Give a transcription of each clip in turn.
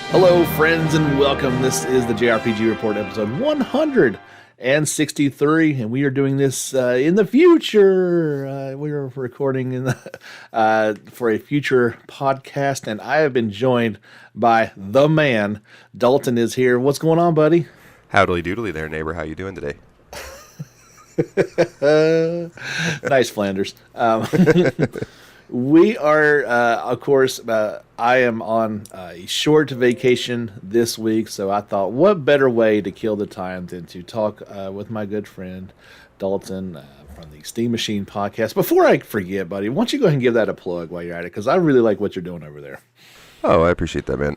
Hello, friends, and welcome. This is the JRPG Report, episode 163, and we are doing this in the future. We are recording in the, for a future podcast, and I have been joined by the man. Dalton is here. What's going on, buddy? Howdly doodly there, neighbor. How you doing today? Nice, Flanders. We are, of course, I am on a short vacation this week, so I thought, what better way to kill the time than to talk with my good friend Dalton from the Steam Machine podcast. Before I forget, buddy, why don't you go ahead and give that a plug while you're at it, because I really like what you're doing over there. Oh, I appreciate that, man.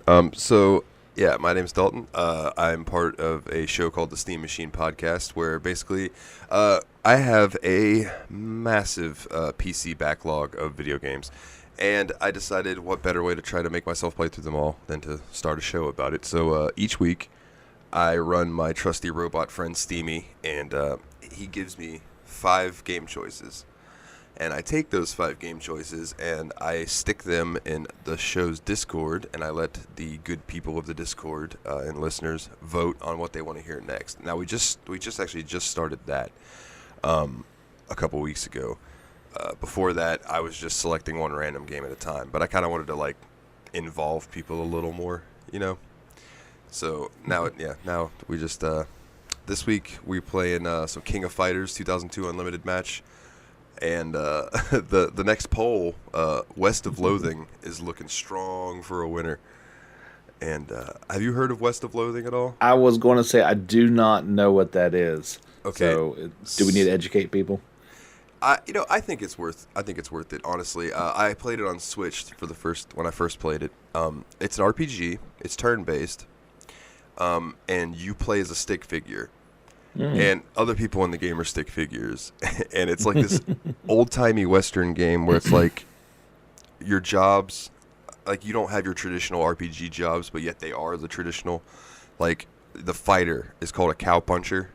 Yeah, my name's Dalton. I'm part of a show called the Steam Machine podcast, where basically I have a massive PC backlog of video games, and I decided what better way to try to make myself play through them all than to start a show about it. So each week I run my trusty robot friend Steamy, and he gives me 5 game choices. And I take those 5 game choices and I stick them in the show's Discord, and I let the good people of the Discord and listeners vote on what they want to hear next. Now we just started that a couple weeks ago. Before that, I was just selecting one random game at a time, but I kind of wanted to like involve people a little more, you know. So now we just this week we're playing some King of Fighters 2002 Unlimited match. And the next poll, West of Loathing, is looking strong for a winner. And have you heard of West of Loathing at all? I was going to say I do not know what that is. Okay. So do we need to educate people? I think it's worth it. Honestly, I played it on Switch when I first played it. It's an RPG. It's turn based, and you play as a stick figure. And other people in the game are stick figures. And it's like this old-timey Western game where it's like your jobs, like you don't have your traditional RPG jobs, but yet they are the traditional. Like the fighter is called a cowpuncher.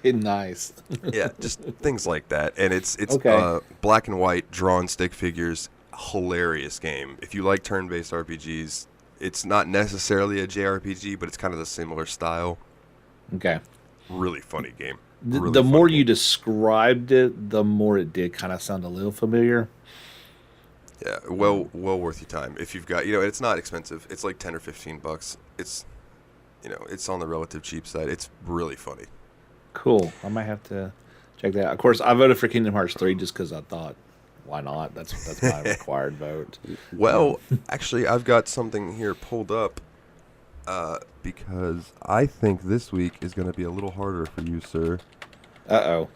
Nice. Yeah, just things like that. And it's okay. Black and white drawn stick figures. Hilarious game. If you like turn-based RPGs, it's not necessarily a JRPG, but it's kind of the similar style. Okay. Really funny game. The more you described it, the more it did kind of sound a little familiar. Yeah, well worth your time. If you've got, it's not expensive. It's like $10 or $15. It's, it's on the relative cheap side. It's really funny. Cool. I might have to check that out. Of course, I voted for Kingdom Hearts 3 just because I thought, why not? That's my required vote. Well, actually, I've got something here pulled up. Because I think this week is going to be a little harder for you, sir. Uh-oh.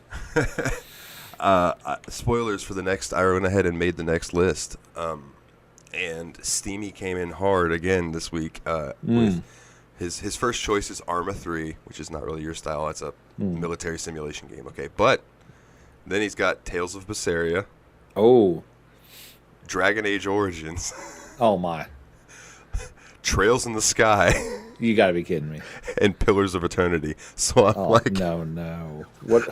Spoilers for the next. I went ahead and made the next list. And Steamy came in hard again this week. With his first choice is Arma 3, which is not really your style. That's a military simulation game. Okay, but then he's got Tales of Berseria. Oh. Dragon Age Origins. Oh, my. Trails in the Sky. You gotta be kidding me. And Pillars of Eternity. So I'm like, no. What?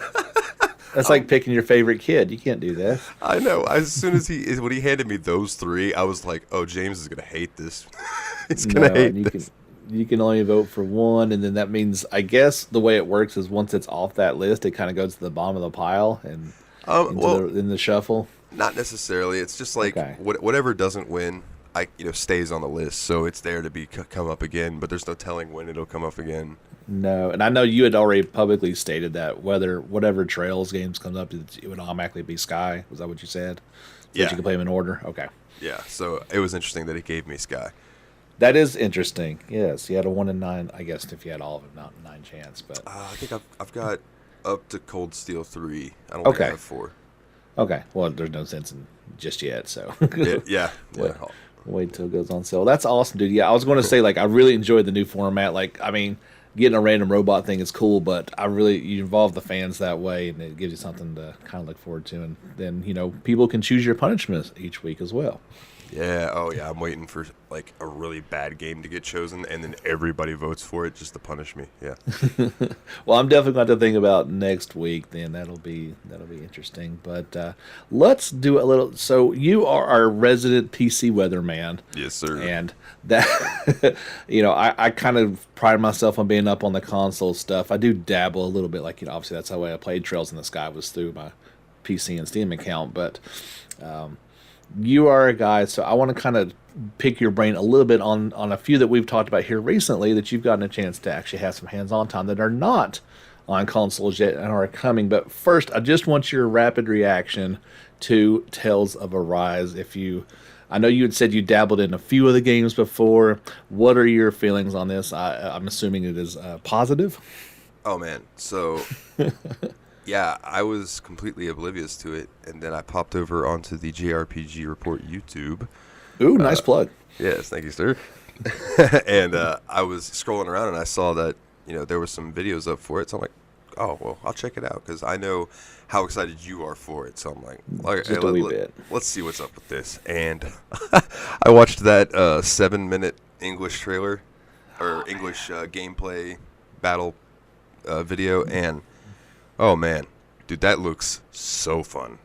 That's like picking your favorite kid. You can't do that. I know. As soon as when he handed me those 3, I was like, oh, James is gonna hate this. He's gonna hate this. You can only vote for one, and then that means, I guess the way it works is once it's off that list, it kind of goes to the bottom of the pile and in the shuffle. Not necessarily. It's just like whatever doesn't win, stays on the list, so it's there to come up again, but there's no telling when it'll come up again. No, and I know you had already publicly stated that whatever Trails games comes up, it would automatically be Sky. Was that what you said? So that you can play them in order? Okay. Yeah, so it was interesting that it gave me Sky. That is interesting. Yes, you had a 1 in 9, I guess, if you had all of them, not 9 chance. But I think I've got up to Cold Steel 3. I don't think I have 4. Okay, well, there's no sense in just yet, so. Yeah. Wait till it goes on sale. That's awesome, dude. Yeah, I was going to say, I really enjoyed the new format. Getting a random robot thing is cool, but you involve the fans that way, and it gives you something to kind of look forward to. And then, people can choose your punishments each week as well. Yeah. Oh, yeah. I'm waiting for like a really bad game to get chosen, and then everybody votes for it just to punish me. Yeah. Well, I'm definitely going to think about next week. Then that'll be interesting. But let's do a little. So you are our resident PC weatherman, Yes, sir. and that I kind of pride myself on being up on the console stuff. I do dabble a little bit, like obviously that's how I played Trails in the Sky was through my PC and Steam account, but. You are a guy, so I want to kind of pick your brain a little bit on a few that we've talked about here recently that you've gotten a chance to actually have some hands-on time that are not on consoles yet and are coming. But first, I just want your rapid reaction to Tales of Arise. I know you had said you dabbled in a few of the games before. What are your feelings on this? I'm assuming it is positive. Oh man. So yeah, I was completely oblivious to it, and then I popped over onto the JRPG Report YouTube. Ooh, nice plug. Yes, thank you, sir. And I was scrolling around, and I saw that there was some videos up for it. So I'm like, oh well, I'll check it out because I know how excited you are for it. So I'm like, Just a wee bit. Let's see what's up with this. And I watched that 7-minute English trailer or English gameplay battle video, and oh man, dude, that looks so fun.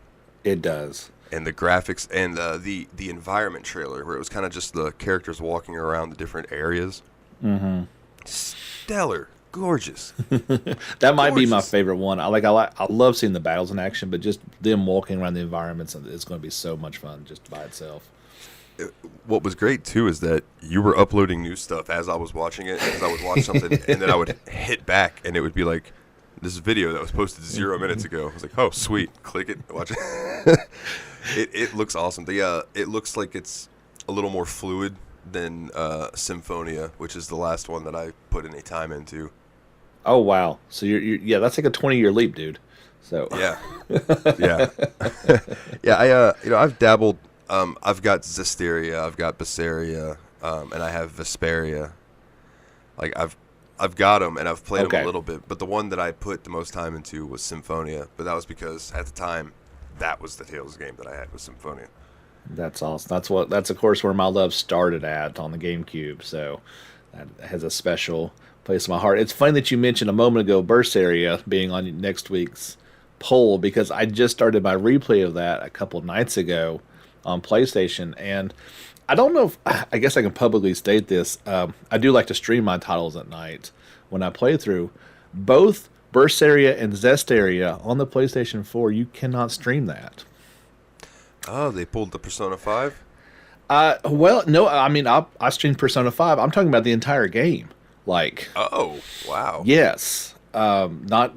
It does. And the graphics and the environment trailer, where it was kind of just the characters walking around the different areas. Mm-hmm. Stellar, gorgeous. That might be my favorite one. I love seeing the battles in action, but just them walking around the environments is going to be so much fun just by itself. What was great too is that you were uploading new stuff as I was watching it, because I would watch something and then I would hit back and it would be like, this video that was posted 0 minutes ago. I was like, oh, sweet. Click it. Watch it. It looks awesome. It looks like it's a little more fluid than Symphonia, which is the last one that I put any time into. Oh, wow. So yeah, that's like a 20-year leap, dude. So yeah. Yeah. Yeah, I've dabbled. I've got Zestiria, I've got Berseria, and I have Vesperia. Like, I've got them, and I've played them a little bit, but the one that I put the most time into was Symphonia, but that was because, at the time, that was the Tales game that I had, was Symphonia. That's awesome. That's of course where my love started at on the GameCube, so that has a special place in my heart. It's funny that you mentioned a moment ago Berseria being on next week's poll, because I just started my replay of that a couple nights ago on PlayStation, and I don't know if I guess I can publicly state this. I do like to stream my titles at night when I play through. Both Berseria and Zestiria on the PlayStation 4, you cannot stream that. Oh, they pulled the Persona 5? Well, no, I mean, I streamed Persona 5. I'm talking about the entire game. Like, oh, wow. Yes. Not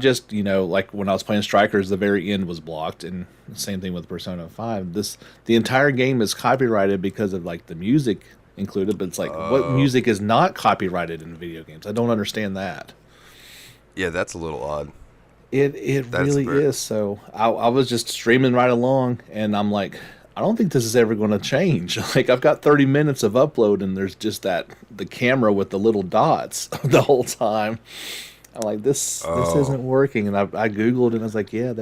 just, like when I was playing Strikers, the very end was blocked, and same thing with Persona 5. The entire game is copyrighted because of like the music included, but it's like, what music is not copyrighted in video games? I don't understand that. Yeah, that's a little odd. It really is. So I was just streaming right along, and I'm like, I don't think this is ever going to change. Like, I've got 30 minutes of upload, and there's just the camera with the little dots the whole time. I'm like, this isn't working. And I Googled, and I was like, yeah,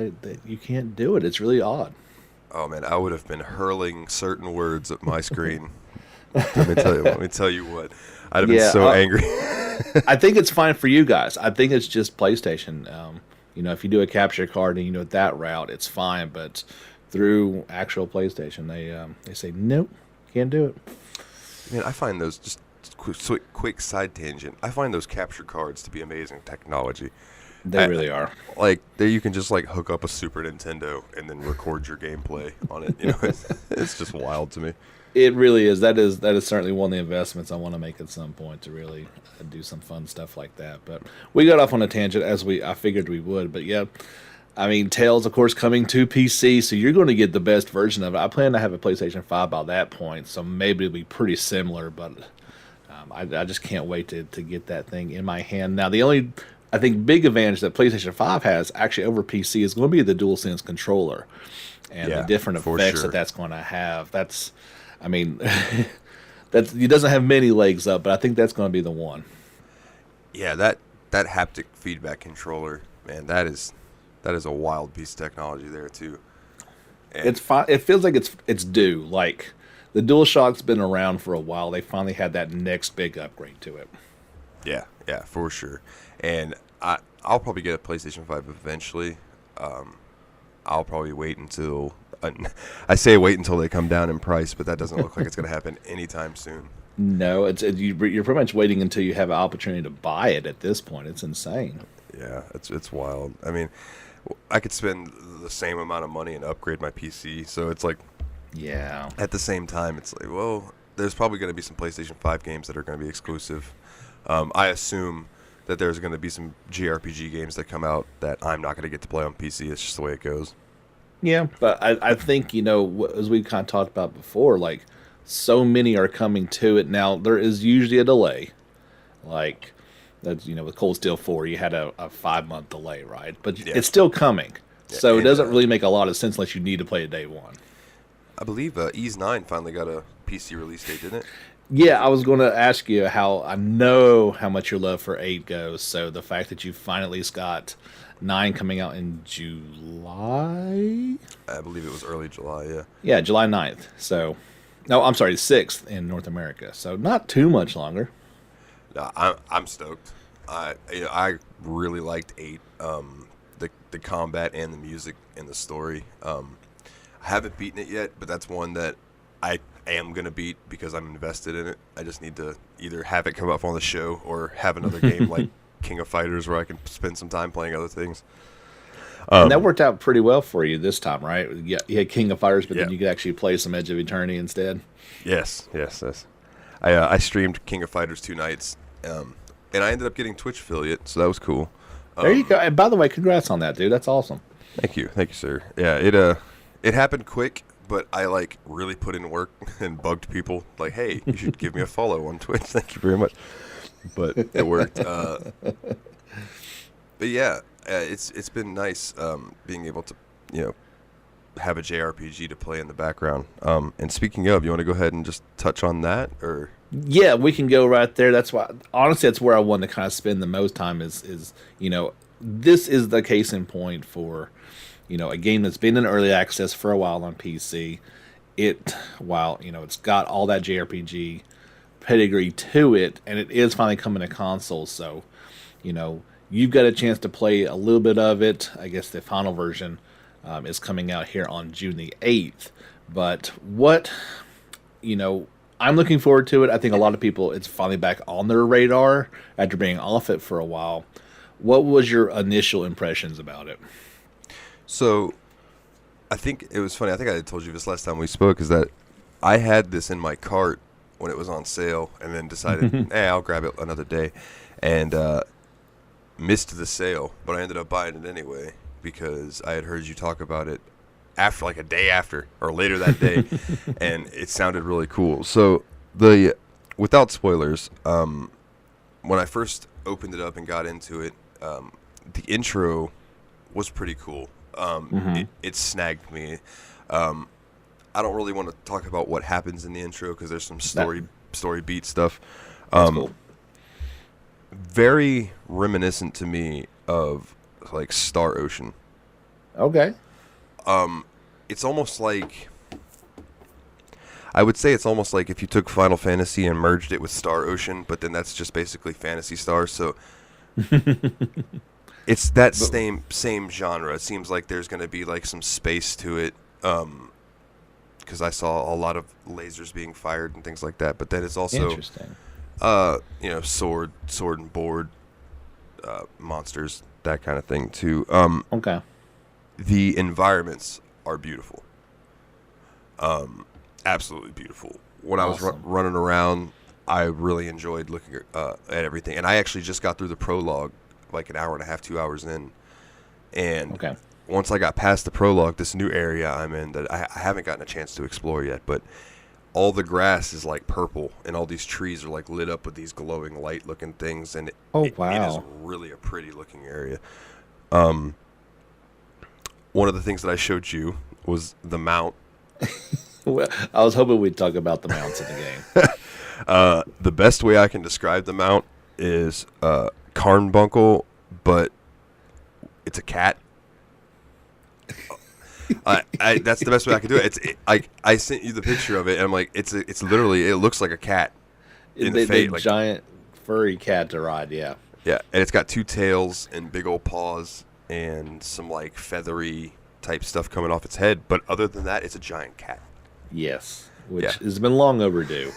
you can't do it. It's really odd. Oh, man, I would have been hurling certain words at my screen. Let me tell you what. I'd have been so angry. I think it's fine for you guys. I think it's just PlayStation. If you do a capture card and that route, it's fine. But through actual PlayStation, they say, nope, can't do it. Man, I find those just quick side tangent. I find those capture cards to be amazing technology. They really are. Like, there you can just like hook up a Super Nintendo and then record your gameplay on it. It's just wild to me. It really is. That is certainly one of the investments I want to make at some point, to really do some fun stuff like that. But we got off on a tangent, as I figured we would. But yeah, I mean, Tales, of course, coming to PC, so you're going to get the best version of it. I plan to have a PlayStation 5 by that point, so maybe it'll be pretty similar. But I just can't wait to get that thing in my hand. Now, the only, I think, big advantage that PlayStation 5 has actually over PC is going to be the DualSense controller and the different effects that's going to have. I mean, it doesn't have many legs up, but I think that's going to be the one. Yeah, that haptic feedback controller, man, that is a wild piece of technology there too. And it's fine. It feels like it's due. Like, the DualShock's been around for a while. They finally had that next big upgrade to it. Yeah, for sure. And I'll probably get a PlayStation 5 eventually. I'll probably wait until I say wait until they come down in price, but that doesn't look like it's going to happen anytime soon. No, you're pretty much waiting until you have an opportunity to buy it. At this point, it's insane. Yeah, it's wild. I mean, I could spend the same amount of money and upgrade my PC, so it's like, Yeah. at the same time, it's like, well, there's probably going to be some PlayStation 5 games that are going to be exclusive. I assume that there's going to be some JRPG games that come out that I'm not going to get to play on PC. It's just the way it goes. Yeah, but I think, as we kind of talked about before, like, so many are coming to it now. There is usually a delay. Like, that's, with Cold Steel 4, you had a 5-month delay, right? But Yeah. it's still coming. Yeah, So it and, doesn't really make a lot of sense unless you need to play it day one. I believe Ease 9 finally got a PC release date, didn't it? Yeah, I was going to ask you how I know how much your love for 8 goes. So the fact that you finally got 9 coming out in July? I believe it was early July, yeah. Yeah, July 9th. So, no, I'm sorry, 6th in North America. So not too much longer. No, I'm stoked. I really liked 8. The combat and the music and the story. I haven't beaten it yet, but that's one that I am going to beat because I'm invested in it. I just need to either have it come up on the show or have another game like King of Fighters where I can spend some time playing other things. And that worked out pretty well for you this time, right? Yeah, you had King of Fighters, but Yeah. then you could actually play some Edge of Eternity instead. Yes. I streamed King of Fighters 2 nights, and I ended up getting Twitch affiliate, so that was cool. There you go. And by the way, congrats on that, dude. That's awesome. Thank you, sir. Yeah, it happened quick, but I really put in work and bugged people like, hey, you should give me a follow on Twitch. Thank you very much. But it worked. But yeah, it's been nice being able to have a JRPG to play in the background. And speaking of, you want to go ahead and just touch on that, or? Yeah, we can go right there. That's why, honestly, that's where I want to kind of spend the most time is this is the case in point for, a game that's been in early access for a while on PC. While it's got all that JRPG pedigree to it, and it is finally coming to consoles, so, you've got a chance to play a little bit of it. I guess the final version is coming out here on June the 8th. But I'm looking forward to it. I think a lot of people, it's finally back on their radar after being off it for a while. What was your initial impressions about it? So, I think it was funny. I think I had told you this last time we spoke, is that I had this in my cart when it was on sale and then decided, I'll grab it another day. And missed the sale, but I ended up buying it anyway because I had heard you talk about it after, like a day after or later that day, and it sounded really cool. So without spoilers, when I first opened it up and got into it, the intro was pretty cool. It snagged me. I don't really want to talk about what happens in the intro because there's some story beat stuff. That's cool. Very reminiscent to me of like Star Ocean. Okay. It's almost like, I would say it's almost like if you took Final Fantasy and merged it with Star Ocean, but then that's just basically Phantasy Star. So it's that same genre. It seems like there's going to be like some space to it, because I saw a lot of lasers being fired and things like that. But then it's also interesting. Sword and board, monsters, that kind of thing too. Okay. The environments are beautiful. Absolutely beautiful. When I was running around, I really enjoyed looking at everything. And I actually just got through the prologue like an hour and a half, 2 hours in. And once I got past the prologue, this new area I'm in that I haven't gotten a chance to explore yet, but all the grass is like purple and all these trees are like lit up with these glowing light looking things. And it is really a pretty looking area. One of the things that I showed you was the mount. Well, I was hoping we'd talk about the mounts in the game. The best way I can describe the mount is Carnbunkle, but it's a cat. I that's the best way I could do it. I sent you the picture of it, and I'm like, it's literally, it looks like a cat in the face, like giant furry cat to ride. Yeah. yeah, and it's got two tails and big old paws and some like feathery type stuff coming off its head. But other than that, it's a giant cat. Yes, which Yeah. has been long overdue.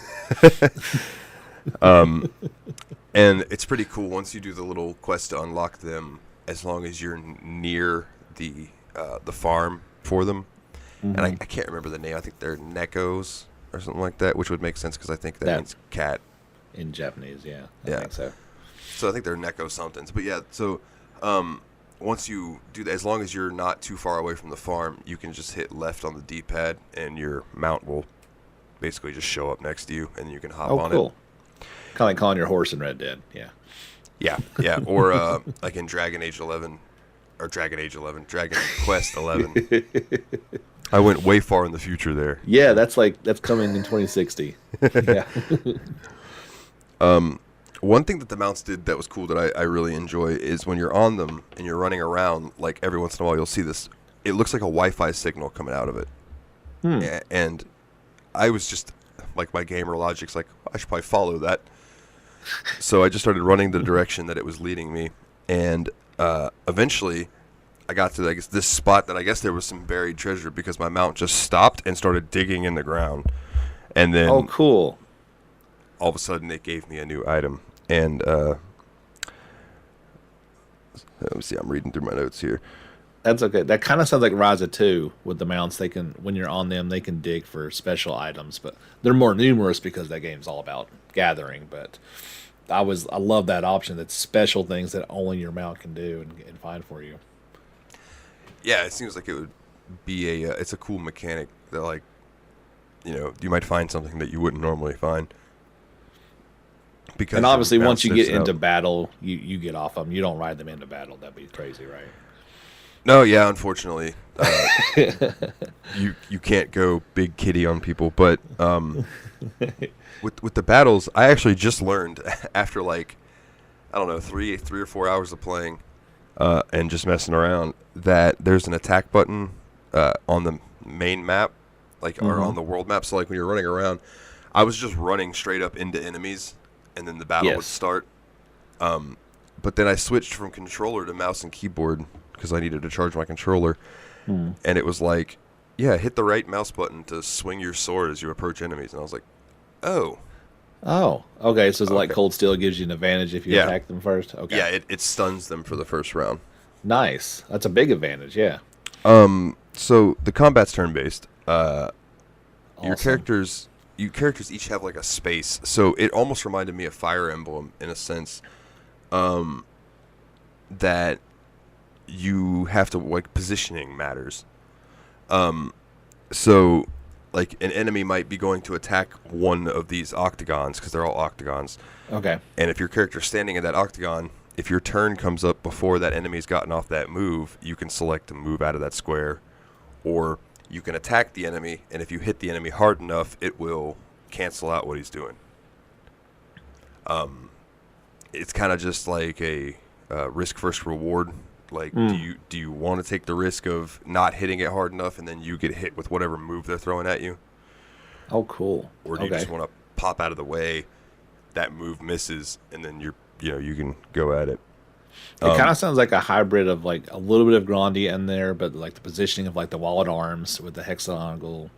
And it's pretty cool once you do the little quest to unlock them. As long as you're near the farm for them, and I can't remember the name. I think they're Nekos or something like that, which would make sense because I think that means cat In Japanese, yeah. I Yeah. think so. So I think they're Neko somethings. But yeah, so once you do that, as long as you're not too far away from the farm, you can just hit left on the D-pad, and your mount will basically just show up next to you, and you can hop Oh, on cool. it. Kind of like calling your horse in Red Dead. Yeah. Yeah, yeah. Or like in Dragon Age 11, or Dragon Quest 11. I went way far in the future there. Yeah, that's coming in 2060. Yeah. One thing that the mounts did that was cool that I really enjoy is when you're on them and you're running around, like every once in a while you'll see this. It looks like a Wi-Fi signal coming out of it. And I was just, like, my gamer logic's like, I should probably follow that. So I just started running the direction that it was leading me. And eventually I got to, I guess, this spot that I guess there was some buried treasure because my mount just stopped and started digging in the ground. And then Oh, cool. all of a sudden it gave me a new item. And let me see, I'm reading through my notes here. That's okay. That kind of sounds like Ryza 2 with the mounts. They can, when you're on them, they can dig for special items, but they're more numerous because that game's all about gathering. But I love that option. That's special things that only your mount can do and find for you. Yeah, it seems like it would be it's a cool mechanic that, like, you might find something that you wouldn't normally find. Because And obviously, your mount once you get sniffs it into out. battle, you get off them. You don't ride them into battle. That'd be crazy, right? No, yeah, unfortunately, you can't go big kitty on people. But with the battles, I actually just learned after, like, I don't know, three or 4 hours of playing and just messing around, that there's an attack button on the main map, like, or on the world map. So, like, when you're running around, I was just running straight up into enemies, and then the battle would Yes. start. But then I switched from controller to mouse and keyboard because I needed to charge my controller. And it was like, yeah, hit the right mouse button to swing your sword as you approach enemies. And I was like, oh. Oh, okay. So it's like Okay. Cold Steel gives you an advantage if you Yeah. attack them first. Okay. Yeah, it stuns them for the first round. Nice. That's a big advantage. Yeah. So the combat's turn-based. Your Awesome. characters each have like a space. So it almost reminded me of Fire Emblem in a sense, that you have to, like, positioning matters. So, like, an enemy might be going to attack one of these octagons because they're all octagons. Okay. And if your character's standing in that octagon, if your turn comes up before that enemy's gotten off that move, you can select to move out of that square, or you can attack the enemy, and if you hit the enemy hard enough, it will cancel out what he's doing. It's kind of just like a risk versus reward. Like, do you want to take the risk of not hitting it hard enough, and then you get hit with whatever move they're throwing at you, Oh, cool. or do you just want to pop out of the way, that move misses, and then you can go at it. It kind of sounds like a hybrid of, like, a little bit of Grandia in there, but like the positioning of, like, the walled arms with the hexagonal,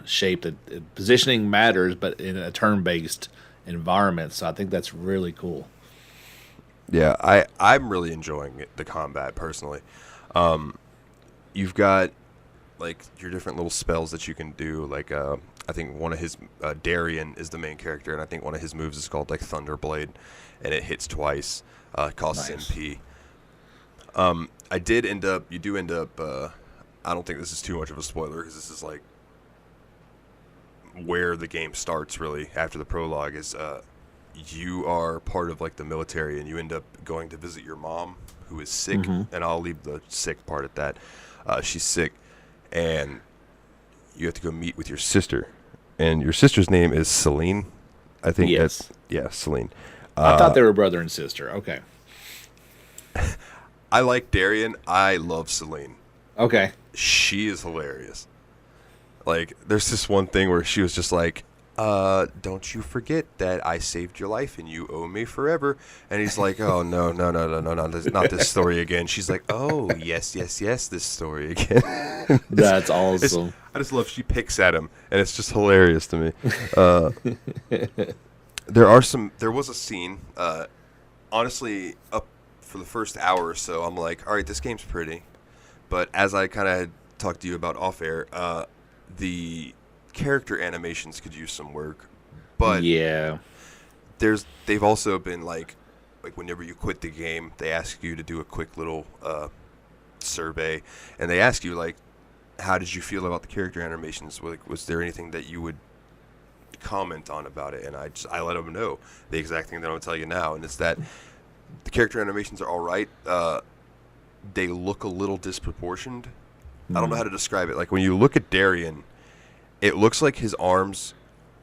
shape. That positioning matters, but in a turn-based environment. So I think that's really cool. Yeah, I'm really enjoying the combat personally. You've got, like, your different little spells that you can do. Like, I think one of his Darien is the main character, and I think one of his moves is called, like, Thunderblade, and it hits twice. It costs Nice. MP. You do end up. I don't think this is too much of a spoiler because this is, like, where the game starts really after the prologue. Is you are part of, like, the military, and you end up going to visit your mom, who is sick, and I'll leave the sick part at that. She's sick, and you have to go meet with your sister, and your sister's name is Celine. I think Yes. Celine. I thought they were brother and sister. Okay. I like Darien. I love Celine. Okay. she is hilarious. Like, there's this one thing where she was just like, don't you forget that I saved your life and you owe me forever. And he's like, oh, no, not this story again. She's like, oh, yes, this story again. That's awesome. I just love she picks at him, and it's just hilarious to me. There was a scene, honestly, up for the first hour or so, I'm like, all right, this game's pretty. But as I kind of talked to you about off air, the character animations could use some work, but yeah, they've also been like whenever you quit the game, they ask you to do a quick little survey, and they ask you like, how did you feel about the character animations? Like, was there anything that you would comment on about it? And I let them know the exact thing that I'm gonna tell you now, and it's that the character animations are all right. They look a little disproportioned. I don't know how to describe it. Like, when you look at Darien, it looks like his arms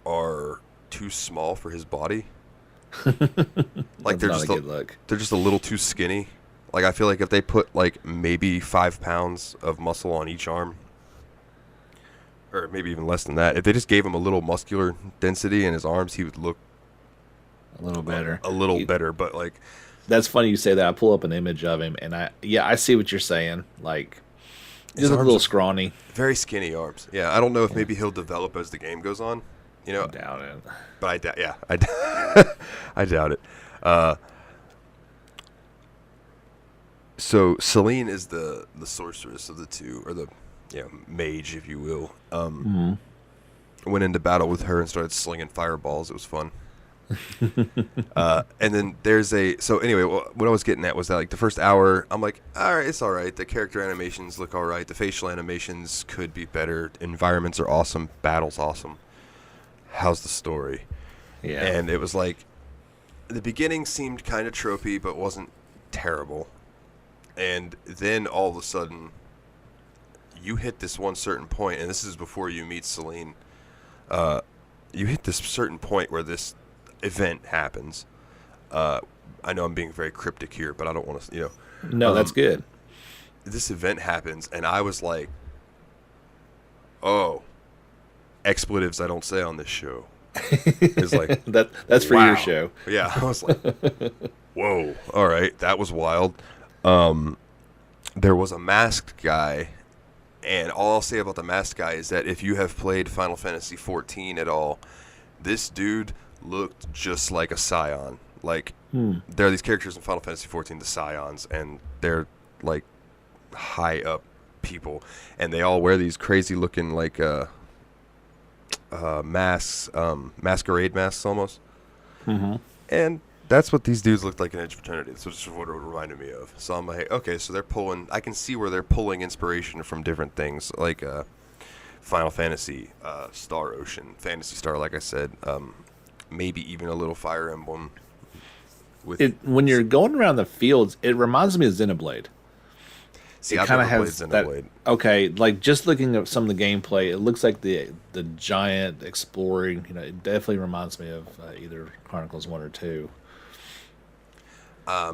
are too small for his body. Like, they're just they're just a little too skinny. Like, I feel like if they put like maybe 5 pounds of muscle on each arm, or maybe even less than that, if they just gave him a little muscular density in his arms, he would look a little better. Better, but like, that's funny you say that. I pull up an image of him, and I see what you're saying. Like, his just a little scrawny, very skinny arms. Yeah, I don't know if maybe he'll develop as the game goes on. You know, I doubt it. But I doubt. Yeah, I doubt it. So Celine is the sorceress of the two, or the mage, if you will. Went into battle with her and started slinging fireballs. It was fun. And then so anyway, what I was getting at was that, like, the first hour, I'm like, all right, it's all right. The character animations look all right. The facial animations could be better. Environments are awesome. Battle's awesome. How's the story? Yeah. And it was like, the beginning seemed kind of tropey, but wasn't terrible. And then all of a sudden, you hit this one certain point, and this is before you meet Celine. You hit this certain point where this event happens. I know I'm being very cryptic here, but I don't want to, No, that's good. This event happens, and I was like, oh, expletives I don't say on this show. It's like, that's for your show. Yeah, I was like, whoa, all right, that was wild. There was a masked guy, and all I'll say about the masked guy is that if you have played Final Fantasy 14 at all, this dude looked just like a scion. Like, there are these characters in Final Fantasy 14, the scions, and they're like high up people, and they all wear these crazy looking like masks, masquerade masks almost. And that's what these dudes looked like in Edge of Eternity. That's just what it reminded me of. So I'm like, okay, so they're pulling, I can see where they're pulling inspiration from different things, like Final Fantasy, Star Ocean, Phantasy Star, like I said, maybe even a little Fire Emblem. When you're going around the fields, it reminds me of Xenoblade. See, I've never played Xenoblade. Okay, like, just looking at some of the gameplay, it looks like the giant exploring. It definitely reminds me of either Chronicles 1 or 2. I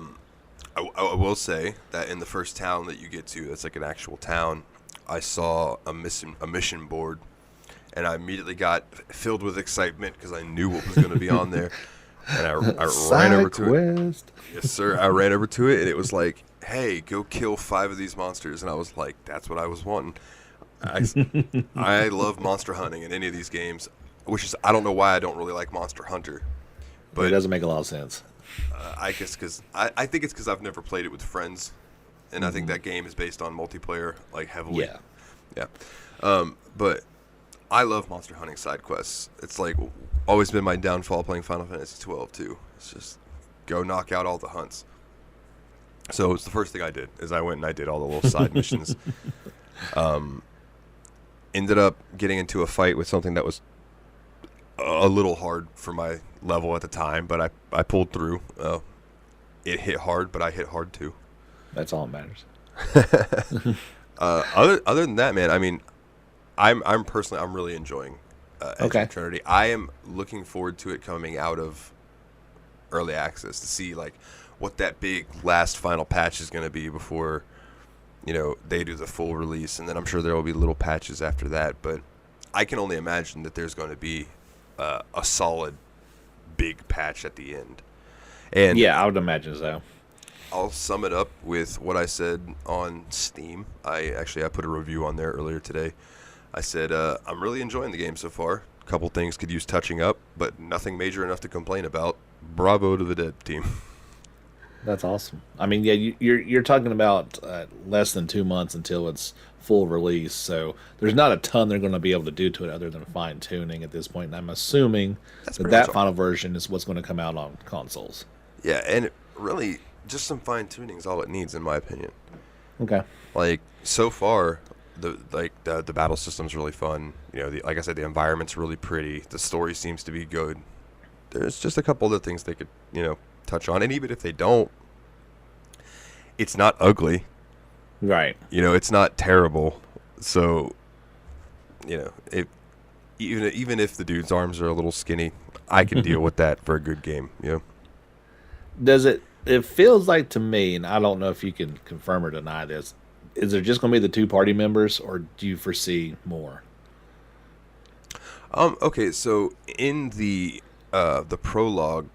will say that in the first town that you get to, that's like an actual town, I saw a mission board, and I immediately got filled with excitement because I knew what was going to be on there. And I ran over to it. Yes, sir. I ran over to it, and it was like, hey, go kill 5 of these monsters. And I was like, that's what I was wanting. I love monster hunting in any of these games, which is, I don't know why I don't really like Monster Hunter. But it doesn't make a lot of sense. I guess because I think it's because I've never played it with friends, and I think that game is based on multiplayer, like, heavily. Yeah. But I love monster hunting side quests. It's like always been my downfall playing Final Fantasy 12 too. It's just go knock out all the hunts. So it's the first thing I did is I went and I did all the little side missions. Ended up getting into a fight with something that was a little hard for my level at the time, but I pulled through. It hit hard, but I hit hard too. That's all that matters. Other than that, man, I mean, I'm personally, I'm really enjoying Edge of Trinity. I am looking forward to it coming out of early access to see like what that big last final patch is going to be before they do the full release, and then I'm sure there will be little patches after that. But I can only imagine that there's going to be a solid big patch at the end. And Yeah, I would imagine so. I'll sum it up with what I said on Steam. I put a review on there earlier today. I said, I'm really enjoying the game so far. A couple things could use touching up, but nothing major enough to complain about. Bravo to the dev team. That's awesome. I mean, yeah, you're talking about less than 2 months until it's full release, so there's not a ton they're going to be able to do to it other than fine tuning at this point. And I'm assuming that final version is what's going to come out on consoles. Yeah, and really, just some fine tuning is all it needs, in my opinion. Okay. Like so far, the battle system's really fun. Like I said, the environment's really pretty. The story seems to be good. There's just a couple other things they could touch on, and even if they don't, it's not ugly. Right. It's not terrible. So, if even if the dude's arms are a little skinny, I can deal with that for a good game. Does it? It feels like to me, and I don't know if you can confirm or deny this. Is there just going to be the 2 party members, or do you foresee more? Okay, so in the prologue,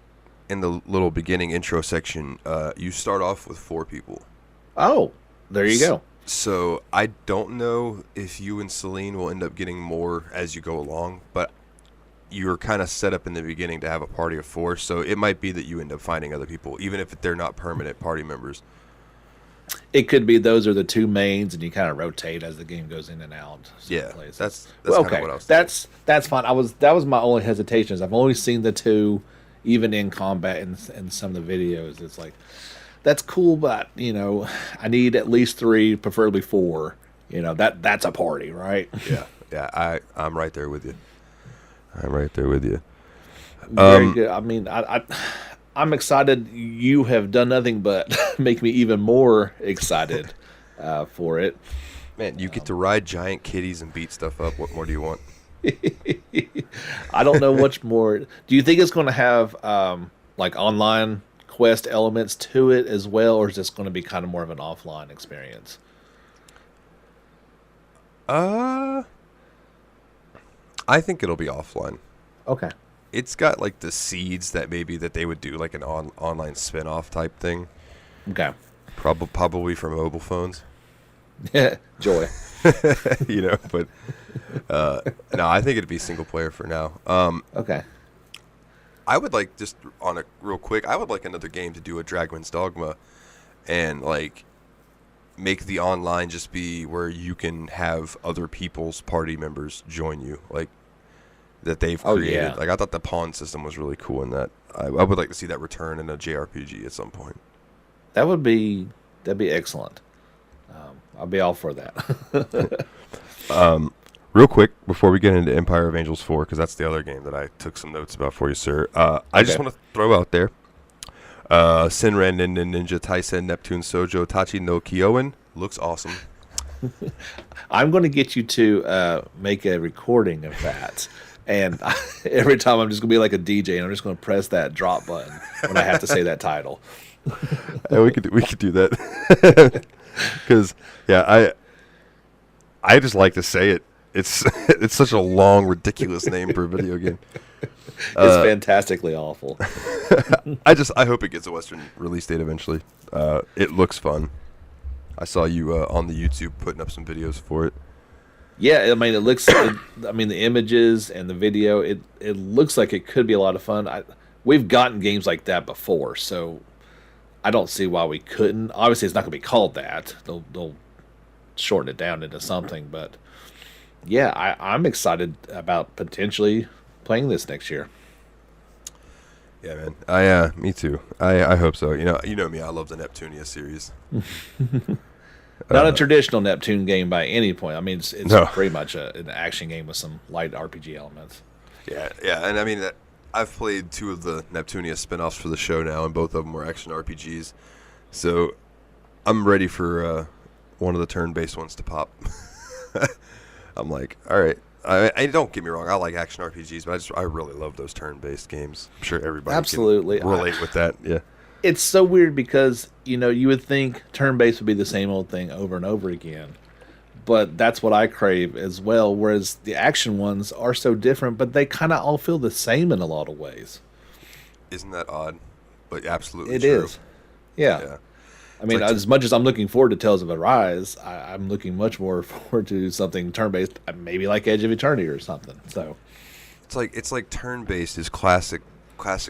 in the little beginning intro section, you start off with 4 people. Oh, there you go. So I don't know if you and Celine will end up getting more as you go along, but you're kind of set up in the beginning to have a party of 4, so it might be that you end up finding other people, even if they're not permanent party members. It could be those are the 2 mains, and you kind of rotate as the game goes in and out. Yeah, places. that's well, kind okay. of what I was thinking. That's fine. That was my only hesitation. Is I've only seen the 2, even in combat in some of the videos. It's like that's cool, but I need at least 3, preferably 4. That's a party, right? Yeah. I'm right there with you. Very good. I mean, I'm excited. You have done nothing but make me even more excited for it. Man, you get to ride giant kitties and beat stuff up. What more do you want? I don't know much more. Do you think it's going to have like online quest elements to it as well, or is this going to be kind of more of an offline experience? I think it'll be offline. Okay. It's got like the seeds that they would do like an online spin-off type thing. Okay. Probably for mobile phones. Joy. But no, I think it'd be single player for now. Okay. I would like, just on a real quick, I would like another game to do a Dragman's Dogma and like make the online just be where you can have other people's party members join you, like that they've created. Yeah. Like I thought the pawn system was really cool in that. I would like to see that return in a JRPG at some point. That'd be excellent. I'll be all for that. Real quick, before we get into Empire of Angels 4, because that's the other game that I took some notes about for you, sir. I just want to throw out there, Senran Ninja Taisen Neptune Sojo Tachi no Kyoen looks awesome. I'm going to get you to make a recording of that. And every time I'm just going to be like a DJ, and I'm just going to press that drop button when I have to say that title. Yeah, we could do that. Because, yeah, I just like to say it. It's such a long, ridiculous name for a video game. It's fantastically awful. I hope it gets a Western release date eventually. It looks fun. I saw you on the YouTube putting up some videos for it. Yeah, I mean, the images and the video, it looks like it could be a lot of fun. We've gotten games like that before, so I don't see why we couldn't. Obviously, it's not going to be called that. They'll shorten it down into something, but yeah, I'm excited about potentially playing this next year. Yeah, man. Me too. I hope so. You know me. I love the Neptunia series. Not a traditional Neptune game by any point. I mean, it's No. pretty much an action game with some light RPG elements. Yeah, and I mean, I've played 2 of the Neptunia spin-offs for the show now, and both of them were action RPGs. So I'm ready for one of the turn-based ones to pop. I'm like, all right. I don't get me wrong. I like action RPGs, but I really love those turn-based games. I'm sure everybody Absolutely. can relate with that. Yeah. it's so weird because you would think turn-based would be the same old thing over and over again, but that's what I crave as well. Whereas the action ones are so different, but they kind of all feel the same in a lot of ways. Isn't that odd? But absolutely It true. is, yeah. Yeah. I It's mean, like as much as I'm looking forward to Tales of Arise, I'm looking much more forward to something turn-based, maybe like Edge of Eternity or something. So, it's like turn-based is classic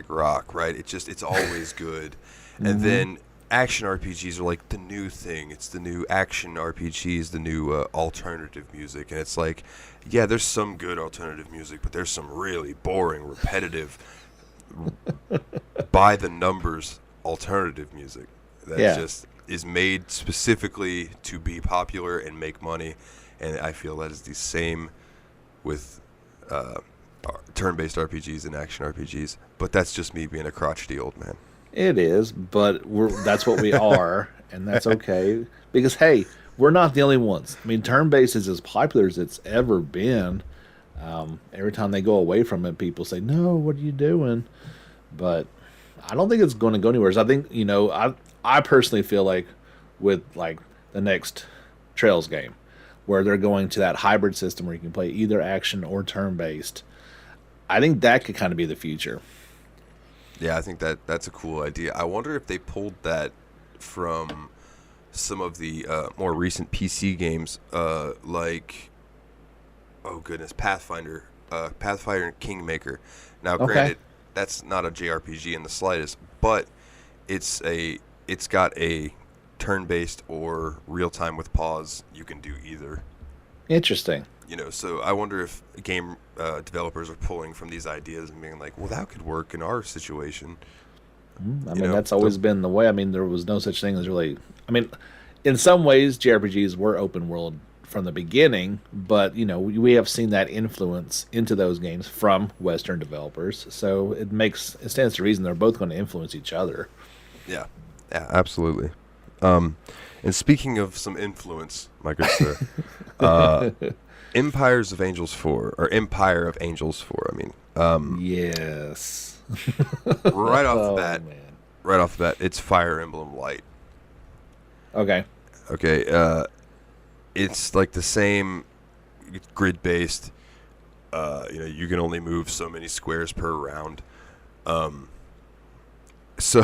rock, right? It's always good. And hmm then action RPGs are like the new thing. It's the new action RPGs, the new alternative music. And it's like, yeah, there's some good alternative music, but there's some really boring, repetitive, by the numbers alternative music that yeah, just is made specifically to be popular and make money. And I feel that is the same with uh, turn-based RPGs and action RPGs. But that's just me being a crotchety old man. it is. But that's what we are, and that's okay. Because hey, we're not the only ones. I mean, turn-based is as popular as it's ever been. Every time they go away from it, people say, "No, what are you doing?" But I don't think it's going to go anywhere. So I think I personally feel like with like the next Trails game, where they're going to that hybrid system where you can play either action or turn based. I think that could kind of be the future. Yeah, I think that's a cool idea. I wonder if they pulled that from some of the more recent PC games, like oh goodness, Pathfinder and Kingmaker. Now, Okay, granted, that's not a JRPG in the slightest, but it's got a turn-based or real-time with pause. You can do either. interesting. So I wonder if game developers are pulling from these ideas and being like, well, that could work in our situation. I You mean, know, that's always been the way. I mean, there was no such thing as really. I mean, in some ways, JRPGs were open world from the beginning, but we have seen that influence into those games from Western developers. So it stands to reason they're both going to influence each other. yeah, yeah, absolutely. Um, and speaking of some influence, my good sir, uh, Empires of Angels 4, or Empire of Angels 4, I mean, Yes. right off the Oh bat, man. it's Fire Emblem Light. Okay. Okay, it's like the same grid based. You can only move so many squares per round. Um, so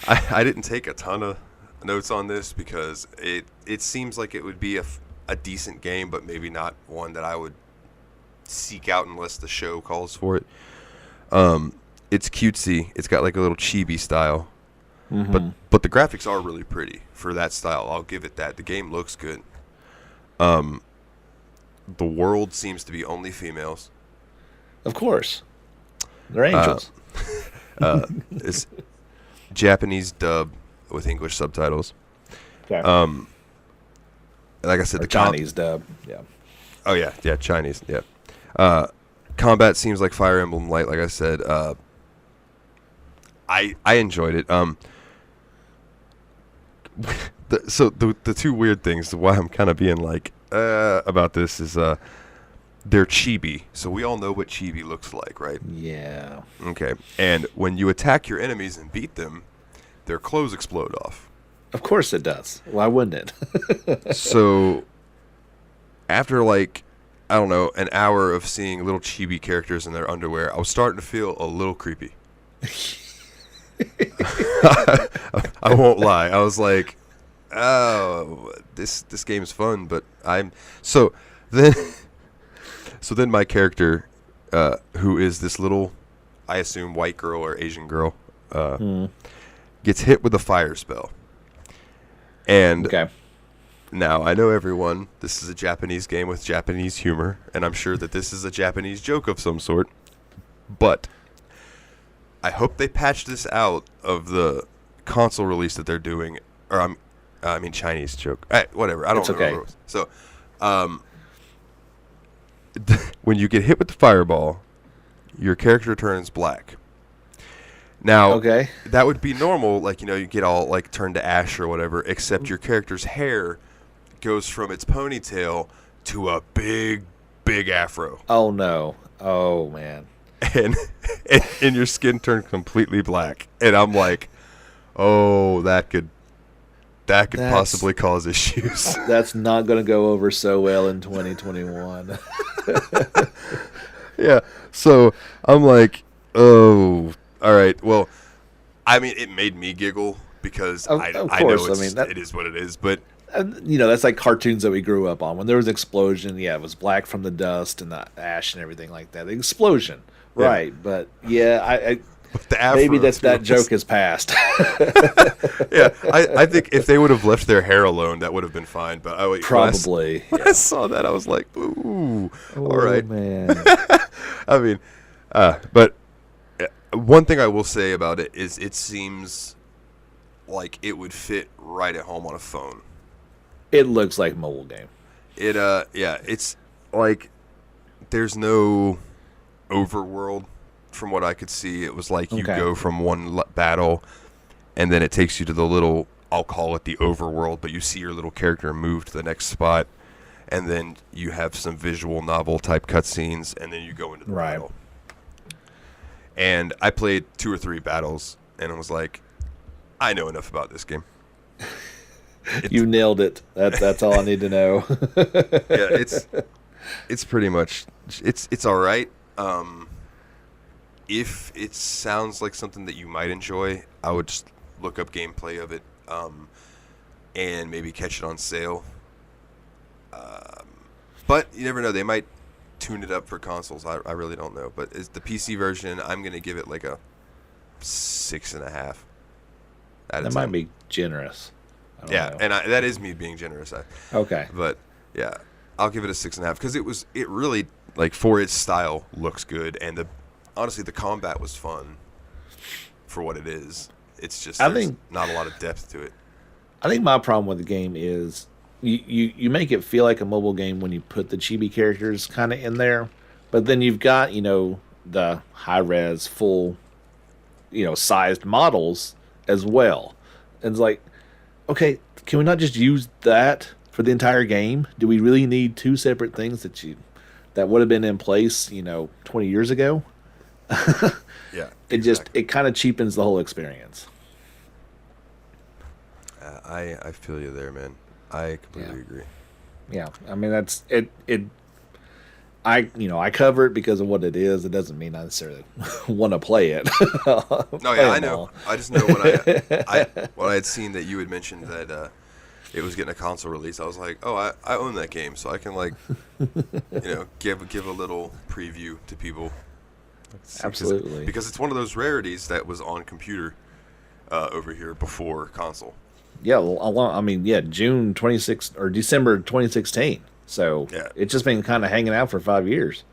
I didn't take a ton of notes on this because it seems like it would be a decent game, but maybe not one that I would seek out unless the show calls for it. It's cutesy. It's got like a little chibi style, but hmm but the graphics are really pretty for that style. I'll give it that. The game looks good. Um, the world seems to be only females. Of course, they're Uh, angels. it's Japanese dub with English subtitles. Okay. Um, like I said, Or the Chinese dub. Yeah. oh yeah, Chinese, yeah. Uh, combat seems like Fire Emblem Light. Like I said, I enjoyed it. The two weird things why I'm kind of being like about this is they're chibi, so we all know what chibi looks like, right? Yeah. Okay, and when you attack your enemies and beat them, their clothes explode off. Of course it does. Why wouldn't it? So after like I don't know an hour of seeing little chibi characters in their underwear, I was starting to feel a little creepy. I won't lie. I was like, "Oh, this game's fun," but I'm so then so then my character, who is this little, I assume white girl or Asian girl, Hmm. gets hit with a fire spell, and Okay. now I know everyone. This is a Japanese game with Japanese humor, and I'm sure that this is a Japanese joke of some sort, but I hope they patch this out of the console release that they're doing, or I mean Chinese joke. Whatever. I don't It's remember. okay. What it was. So, um, when you get hit with the fireball, your character turns black. Now, Okay. that would be normal, like you get all like turned to ash or whatever, except your character's hair goes from its ponytail to a big afro. Oh no. Oh man. and and your skin turned completely black. And I'm like, oh, that could That's possibly cause issues. that's not going to go over so well in 2021. Yeah. So I'm like, oh, all right. Well, I mean, it made me giggle because Of I know course, I mean it is what it is. But that's like cartoons that we grew up on. When there was an explosion, yeah, it was black from the dust and the ash and everything like that. The explosion, Yeah. right? But yeah, the afro maybe too that was- joke is past. Yeah, I think if they would have left their hair alone, that would have been fine. But Probably. when I saw that, I was like, ooh, all Oh, right. man. I mean, but one thing I will say about it is it seems like it would fit right at home on a phone. It looks like a mobile game. Yeah, it's like there's no overworld from what I could see. It was like you Okay. go from one battle and then it takes you to the little, I'll call it the overworld, but you see your little character move to the next spot and then you have some visual novel type cutscenes and then you go into the Right. battle. And I played 2 or 3 battles and I was like, I know enough about this game. You nailed it. That's all I need to know. Yeah, it's pretty much it's all right. If it sounds like something that you might enjoy, I would just look up gameplay of it, and maybe catch it on sale. But you never know; they might tune it up for consoles. I really don't know. But it's the PC version. I'm gonna give it like a 6.5. Out of That might 10. be generous. I don't Yeah, know. and that is me being generous. Okay. But yeah, I'll give it a 6.5 because it really, like, for its style, looks good, and honestly the combat was fun for what it is. It's just I there's think- not a lot of depth to it. I think my problem with the game is you make it feel like a mobile game when you put the chibi characters kind of in there, but then you've got the high res full sized models as well. And it's like, okay, can we not just use that for the entire game? Do we really need 2 separate things that would have been in place 20 years ago? Yeah, It kind of cheapens the whole experience. I feel you there, man. I completely Yeah. agree. Yeah, I mean that's it. I cover it because of what it is. It doesn't mean I necessarily want to play it. No, yeah, I know. I just know when I had seen that you had mentioned that it was getting a console release. I was like, oh, I own that game, so I can give a little preview to people. Absolutely. Because it's one of those rarities that was on computer over here before console. Yeah, June 26th or December 2016. So Yeah. it's just been kind of hanging out for 5 years.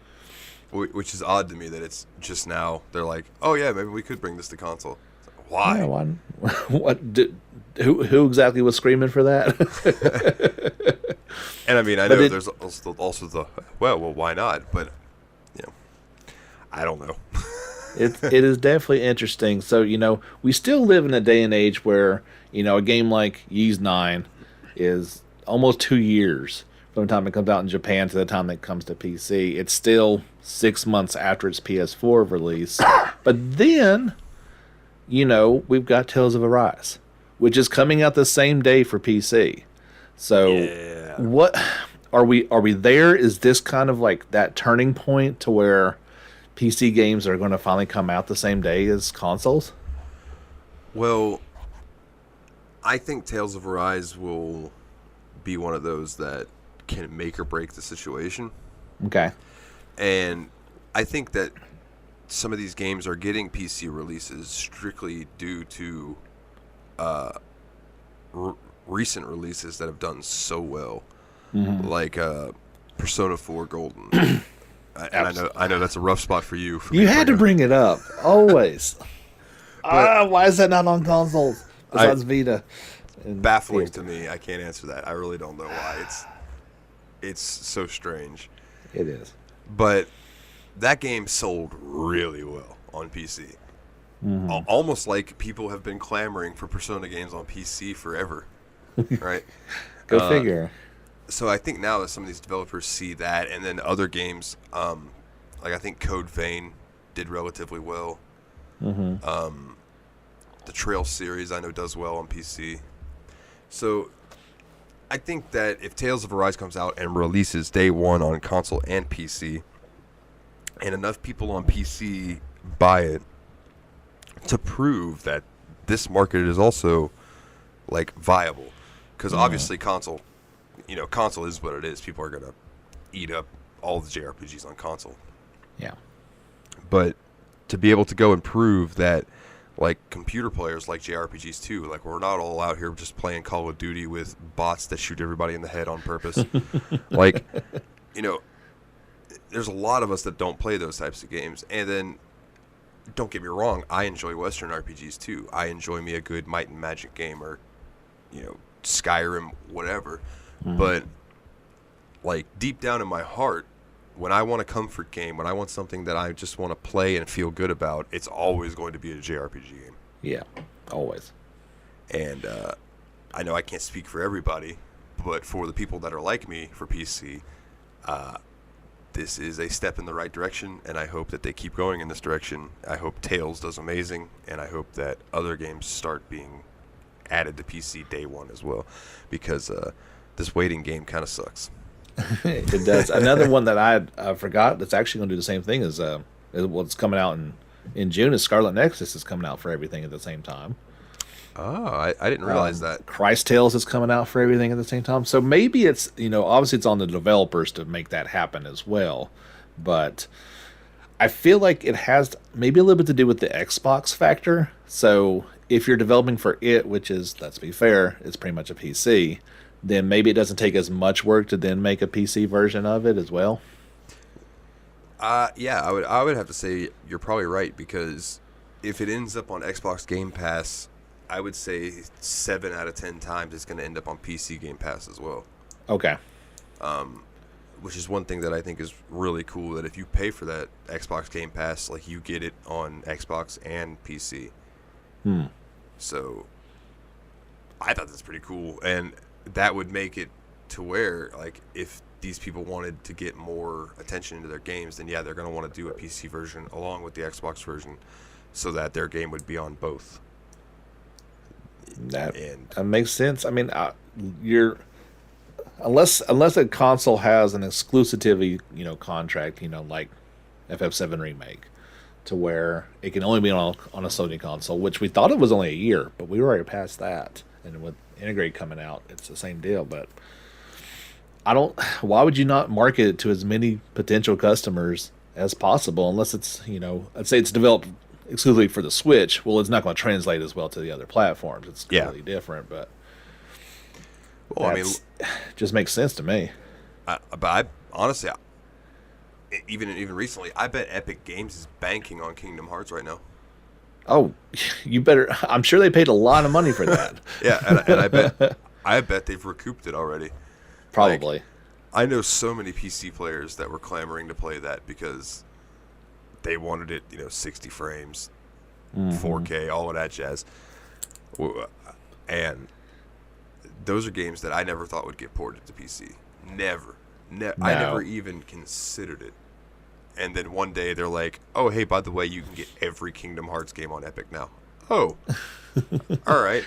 Which is odd to me that it's just now they're like, oh yeah, maybe we could bring this to console. It's like, why? Yeah, who exactly was screaming for that? And I mean, I But know it- there's also the well, why not? But I don't know. It is definitely interesting. So, we still live in a day and age where, a game like Ys 9 is almost 2 years from the time it comes out in Japan to the time it comes to PC. It's still 6 months after its PS4 release. But then, we've got Tales of Arise, which is coming out the same day for PC. So, Yeah. what are we there? Is this kind of like that turning point to where PC games are going to finally come out the same day as consoles? Well, I think Tales of Arise will be one of those that can make or break the situation. Okay. And I think that some of these games are getting PC releases strictly due to recent releases that have done so well, like Persona 4 Golden. And I know that's a rough spot for you. You had to bring it up. Always. Why is that not on consoles besides Vita? And baffling PS4? to me. I can't answer that. I really don't know why. It's so strange. It is. But that game sold really well on PC. Almost like people have been clamoring for Persona games on PC forever, right? Go figure. So I think now that some of these developers see that, and then other games, like I think Code Vein did relatively well. The Trail series I know does well on PC. So I think that if Tales of Arise comes out and releases day one on console and PC, and enough people on PC buy it to prove that this market is also like viable, because obviously console is what it is. People are gonna eat up all the JRPGs on console. Yeah. But to be able to go and prove that, like, computer players like JRPGs too, like, we're not all out here just playing Call of Duty with bots that shoot everybody in the head on purpose. Like, there's a lot of us that don't play those types of games. And then, don't get me wrong, I enjoy Western RPGs too. I enjoy me a good Might and Magic game, or, Skyrim, whatever. But, like, deep down in my heart, when I want a comfort game, when I want something that I just want to play and feel good about, it's always going to be a JRPG game. Yeah, always. And I know I can't speak for everybody, but for the people that are like me for PC, this is a step in the right direction, and I hope that they keep going in this direction. I hope Tales does amazing, and I hope that other games start being added to PC day one as well, because this waiting game kind of sucks. It does. Another one that I forgot that's actually going to do the same thing is what's coming out in June is Scarlet Nexus is coming out for everything at the same time. Oh, I didn't realize that. Christ Tales is coming out for everything at the same time. So maybe it's, obviously it's on the developers to make that happen as well. But I feel like it has maybe a little bit to do with the Xbox factor. So if you're developing for it, which is, let's be fair, it's pretty much a PC, then maybe it doesn't take as much work to then make a PC version of it as well. Yeah, I would have to say you're probably right, because if it ends up on Xbox Game Pass, I would say 7 out of 10 times it's going to end up on PC Game Pass as well. Okay. Which is one thing that I think is really cool, that if you pay for that Xbox Game Pass, like, you get it on Xbox and PC. So I thought that's pretty cool, and that would make it to where, like, if these people wanted to get more attention into their games, then yeah, they're going to want to do a PC version along with the Xbox version, so that their game would be on both. That makes sense. I mean, unless a console has an exclusivity, contract, like FF7 Remake, to where it can only be on a Sony console, which we thought it was only a year, but we were already past that. And with Integrate coming out, it's the same deal. But why would you not market it to as many potential customers as possible, unless it's, let's say it's developed exclusively for the Switch. Well, it's not going to translate as well to the other platforms. It's completely different, but just makes sense to me. But honestly, even recently, I bet Epic Games is banking on Kingdom Hearts right now. Oh, you better! I'm sure they paid a lot of money for that. Yeah, and I bet they've recouped it already. Probably. Like, I know so many PC players that were clamoring to play that because they wanted it, 60 frames, 4K, all of that jazz. And those are games that I never thought would get ported to PC. Never. No. I never even considered it. And then one day they're like, oh, hey, by the way, you can get every Kingdom Hearts game on Epic now. Oh. All right.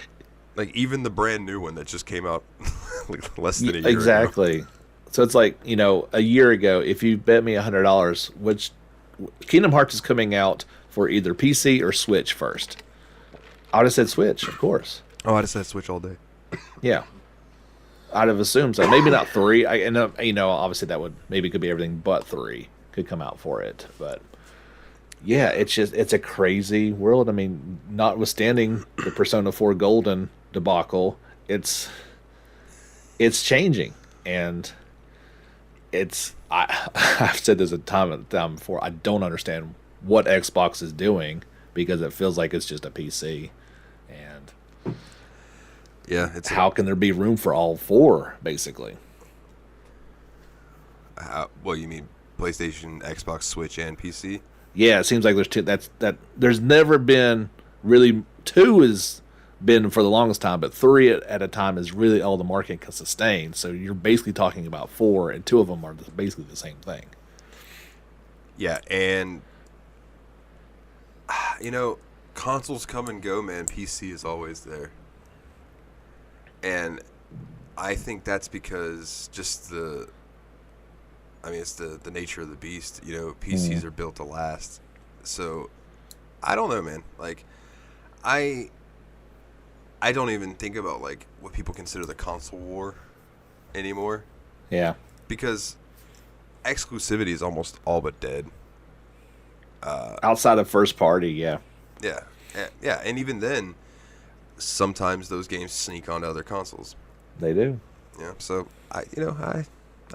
Like, even the brand new one that just came out like less than a year exactly. ago. So it's like, a year ago, if you bet me $100, which Kingdom Hearts is coming out for either PC or Switch first, I would have said Switch, of course. Oh, I'd have said Switch all day. Yeah. I'd have assumed so. Maybe not 3. Obviously that could be everything but 3 could come out for it. But yeah, it's a crazy world. I mean, notwithstanding the Persona 4 Golden debacle, it's changing. And I've said this a time before, I don't understand what Xbox is doing, because it feels like it's just a PC. And yeah, how can there be room for all 4, basically? Well, you mean PlayStation, Xbox, Switch, and PC? Yeah, it seems like there's 2. There's never been really 2 has been for the longest time, but 3 at a time is really all the market can sustain. So you're basically talking about 4, and 2 of them are basically the same thing. Yeah, and consoles come and go, man. PC is always there. And I think that's because just it's the nature of the beast. You know, PCs are built to last. So, I don't know, man. Like, I don't even think about, like, what people consider the console war anymore. Yeah. Because exclusivity is almost all but dead. Outside of first party, yeah. Yeah. Yeah, and even then, sometimes those games sneak onto other consoles. They do. Yeah, so, I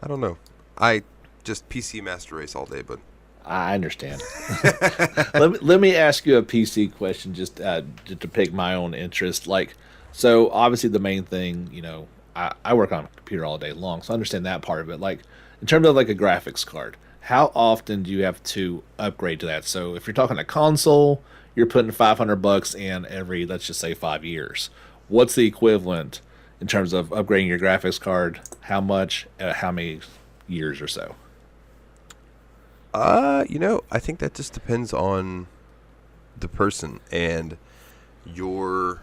don't know. I just PC Master Race all day, but... I understand. let me ask you a PC question just to pick my own interest. Like, so obviously the main thing, you know, I work on a computer all day long, so I understand that part of it. Like, in terms of like a graphics card, how often do you have to upgrade to that? So if you're talking a console, you're putting $500 in every, let's just say, 5 years. What's the equivalent in terms of upgrading your graphics card? How much? How many years or so? I think that just depends on the person and your,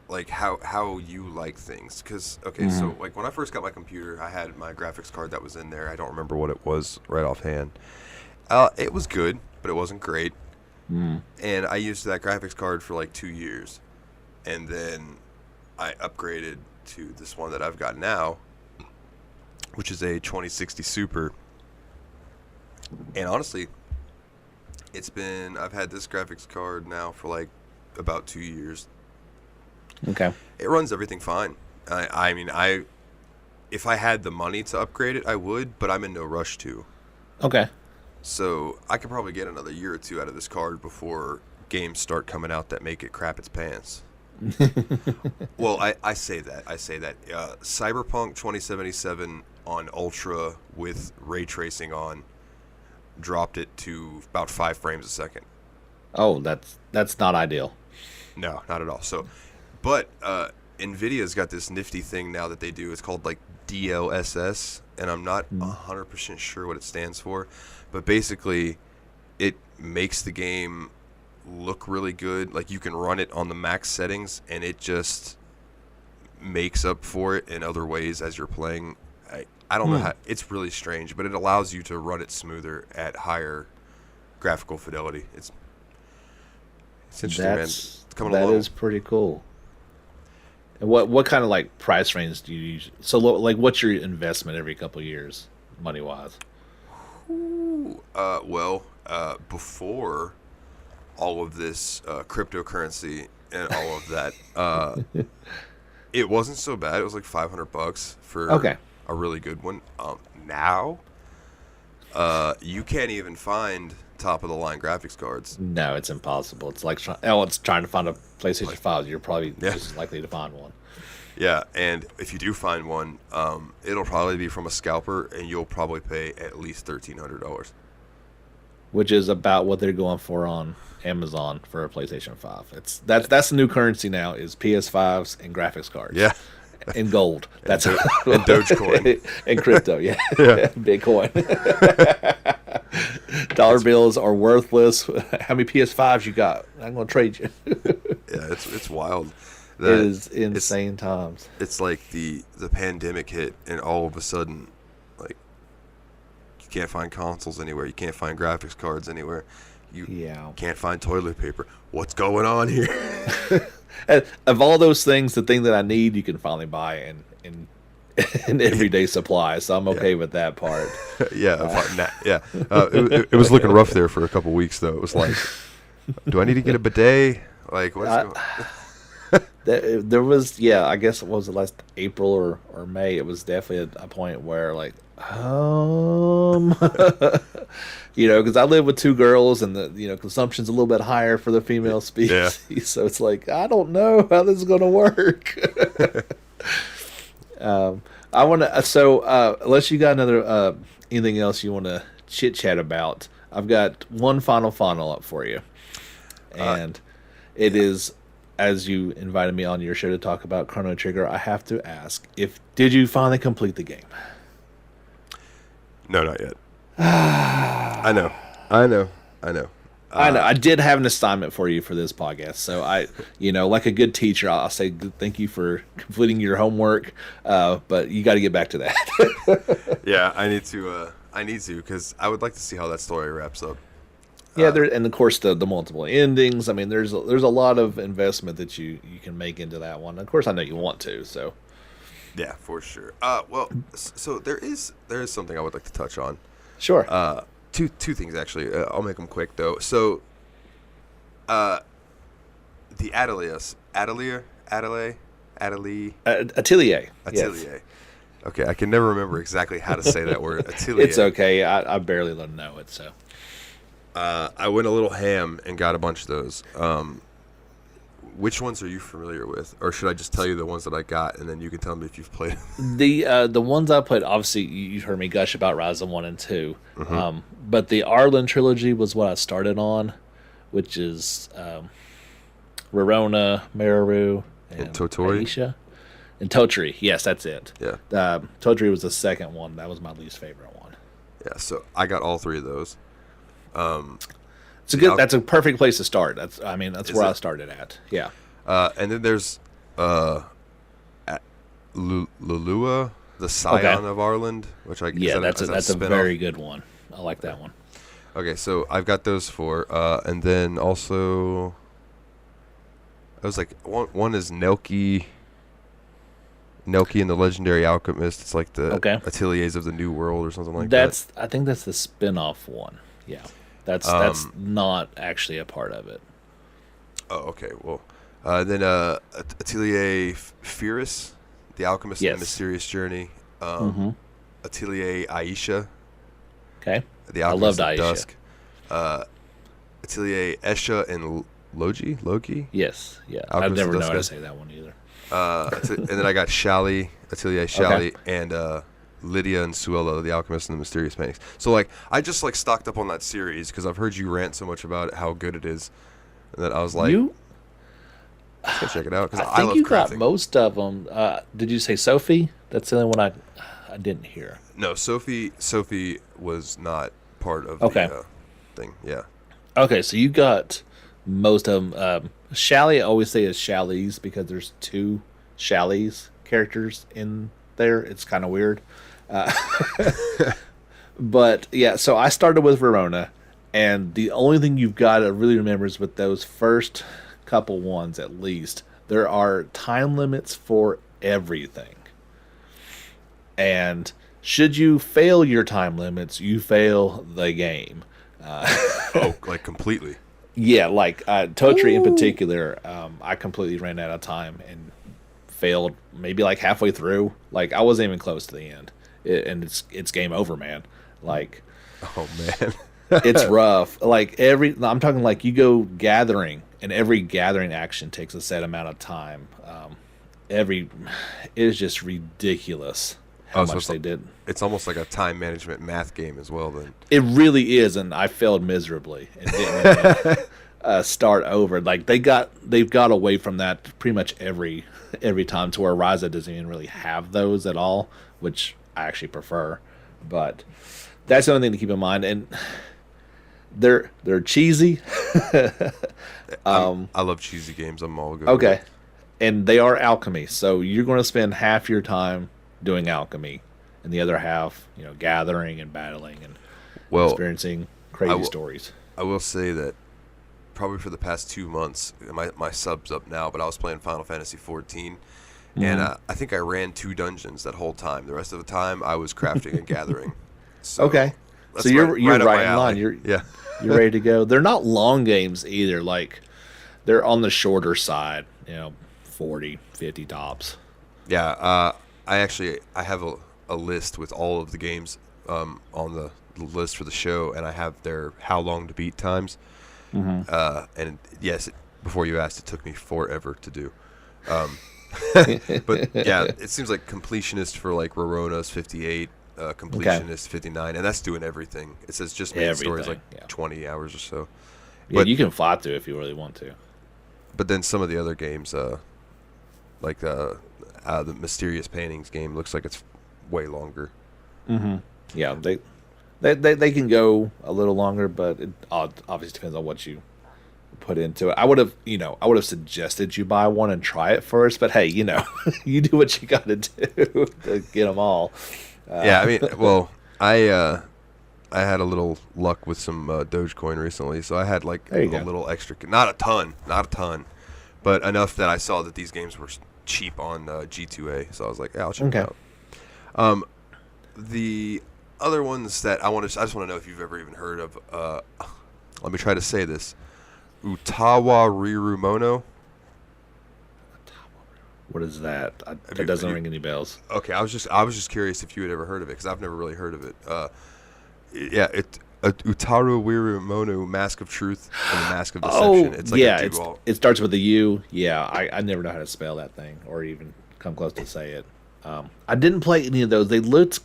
like, how you like things. Because, okay, so, like, when I first got my computer, I had my graphics card that was in there. I don't remember what it was right offhand. It was good, but it wasn't great. And I used that graphics card for, like, 2 years. And then I upgraded to this one that I've got now, which is a 2060 Super. And honestly, I've had this graphics card now for like about 2 years. Okay. It runs everything fine. I mean, if I had the money to upgrade it, I would, but I'm in no rush to. Okay. So I could probably get another year or two out of this card before games start coming out that make it crap its pants. Well, I say that. Cyberpunk 2077 on Ultra with ray tracing on dropped it to about 5 frames a second. Oh, that's not ideal. No, not at all. So, but Nvidia's got this nifty thing now that they do. It's called like DLSS, and I'm not 100% sure what it stands for, but basically it makes the game look really good. Like, you can run it on the max settings and it just makes up for it in other ways as you're playing. I don't know how, it's really strange, but it allows you to run it smoother at higher graphical fidelity. It's interesting, man. It's coming along. That is pretty cool. And what kind of like price range do you use? So like, what's your investment every couple of years, money wise? Before all of this cryptocurrency and all of that, it wasn't so bad. It was like $500 for a really good one. Now, you can't even find top of the line graphics cards. No, it's impossible. It's like it's trying to find a PlayStation 5. You're probably just as likely to find one. Yeah, and if you do find one, it'll probably be from a scalper, and you'll probably pay at least $1,300. Which is about what they're going for on Amazon for a PlayStation 5. That's the new currency now, is PS5s and graphics cards. Yeah. And gold. That's and Dogecoin. And crypto, yeah. Bitcoin. Dollar bills are worthless. How many PS5s you got? I'm going to trade you. Yeah, it's wild. It is insane times. It's like the pandemic hit, and all of a sudden, like, you can't find consoles anywhere. You can't find graphics cards anywhere. You can't find toilet paper. What's going on here? Of all those things, the thing that I need, you can finally buy in everyday supply. So I'm okay with that part. It was looking rough there for a couple weeks, though. It was like, do I need to get a bidet? Like, what's going on? There was, I guess it was the last April or May. It was definitely a point where, like, because I live with 2 girls, and the consumption's a little bit higher for the female species. Yeah. So it's like, I don't know how this is going to work. I want to. So unless you got another anything else you want to chit chat about, I've got one final up for you, and it is, as you invited me on your show to talk about Chrono Trigger, I have to ask, did you finally complete the game? No, not yet. I know. I know. I did have an assignment for you for this podcast, so like a good teacher, I'll say thank you for completing your homework. But you got to get back to that. Yeah, I need to. Because I would like to see how that story wraps up. Yeah, and of course the multiple endings. I mean, there's a lot of investment that you can make into that one. Of course, I know you want to. So. Yeah, for sure. Well, so there is something I would like to touch on. Sure. Two things actually. I'll make them quick though. So, the Atelier. Atelier. Yes. Okay, I can never remember exactly how to say that word. Atelier. It's okay. I barely know it, so. I went a little ham and got a bunch of those. Which ones are you familiar with, or should I just tell you the ones that I got, and then you can tell me if you've played them? The ones I played, obviously, you heard me gush about Rise of 1 and 2. Mm-hmm. But the Arlen trilogy was what I started on, which is Rorona, Meru, and Totori? Aisha. And Totri, yes, that's it. Yeah. Totri was the second one. That was my least favorite one. Yeah, so I got all three of those. That's a perfect place to start. That's where I started at. Yeah. And then there's Lulua, the Scion of Arland, which that's a very good one. I like that one. Okay, so I've got those four, and then also I was like one is Nelki and the Legendary Alchemist. It's like the Ateliers of the New World or something like that. I think that's the spin-off one. Yeah. That's not actually a part of it. Oh, okay. Well, then Atelier Firis, the Alchemist and the Mysterious Journey. Atelier Aisha. Okay. The Alchemist I of loved Aisha. Dusk. Atelier Esha and Loki. Yes. Yeah. Alchemist I've never known how to Dusk. say that one either. And then I got Atelier Shali, and Lydia and Suella, the Alchemist and the Mysterious Paintings. So, like, I just, like, stocked up on that series because I've heard you rant so much about it, how good it is, and that I was like, let's go check it out, because I think love you crafting. got most of them. Did you say Sophie? That's the only one I didn't hear. No, Sophie was not part of the thing, yeah. Okay, so you got most of them. Shally, I always say is Shallies because there's two Shallies characters in there. It's kind of weird. But yeah, so I started with Verona, and the only thing you've got to really remember is with those first couple ones, at least, there are time limits for everything. And should you fail your time limits, you fail the game. Like completely. Yeah, like Totri in particular, I completely ran out of time and failed maybe like halfway through. Like I wasn't even close to the end, and it's game over, man. Like, oh man, it's rough. Like I'm talking like you go gathering, and every gathering action takes a set amount of time. It is just ridiculous how much they did. It's almost like a time management math game as well. Then it really is, and I failed miserably and didn't even, start over. Like they've got away from that pretty much every time, to where Ryza doesn't even really have those at all, which I actually prefer. But that's the only thing to keep in mind, and they're cheesy. I love cheesy games. I'm all good. Okay, and they are alchemy, so you're going to spend half your time doing alchemy, and the other half, gathering and battling and experiencing crazy stories. I will say that probably for the past 2 months, my sub's up now, but I was playing Final Fantasy 14, and I think I ran 2 dungeons that whole time. The rest of the time, I was crafting and gathering. So okay, so you're right in line. You're ready to go. They're not long games either. Like they're on the shorter side. 40, 50 tops. Yeah. I have a list with all of the games on the list for the show, and I have their how long to beat times. And yes, before you asked, it took me forever to do. But yeah, it seems like completionist for like Rorona's 58, completionist 59, and that's doing everything. It says just main stories like 20 hours or so. Yeah, but you can fly through if you really want to. But then some of the other games, like the Mysterious Paintings game, looks like it's way longer. Yeah, They can go a little longer, but it obviously depends on what you put into it. I would have suggested you buy one and try it first, but hey, you do what you got to do to get them all. Yeah, I mean, well, I had a little luck with some Dogecoin recently, so I had like a little extra, not a ton, but enough that I saw that these games were cheap on G2A, so I was like, yeah, I'll check them out. The other ones that I just want to know if you've ever even heard of. Let me try to say this: Utawa Rirumono. What is that? That doesn't ring any bells. Okay, I was just curious if you had ever heard of it because I've never really heard of it. Utaru Wirumono, Mask of Truth and the Mask of Deception. It's like it starts with a U. Yeah, I never know how to spell that thing or even come close to say it. I didn't play any of those. They looked,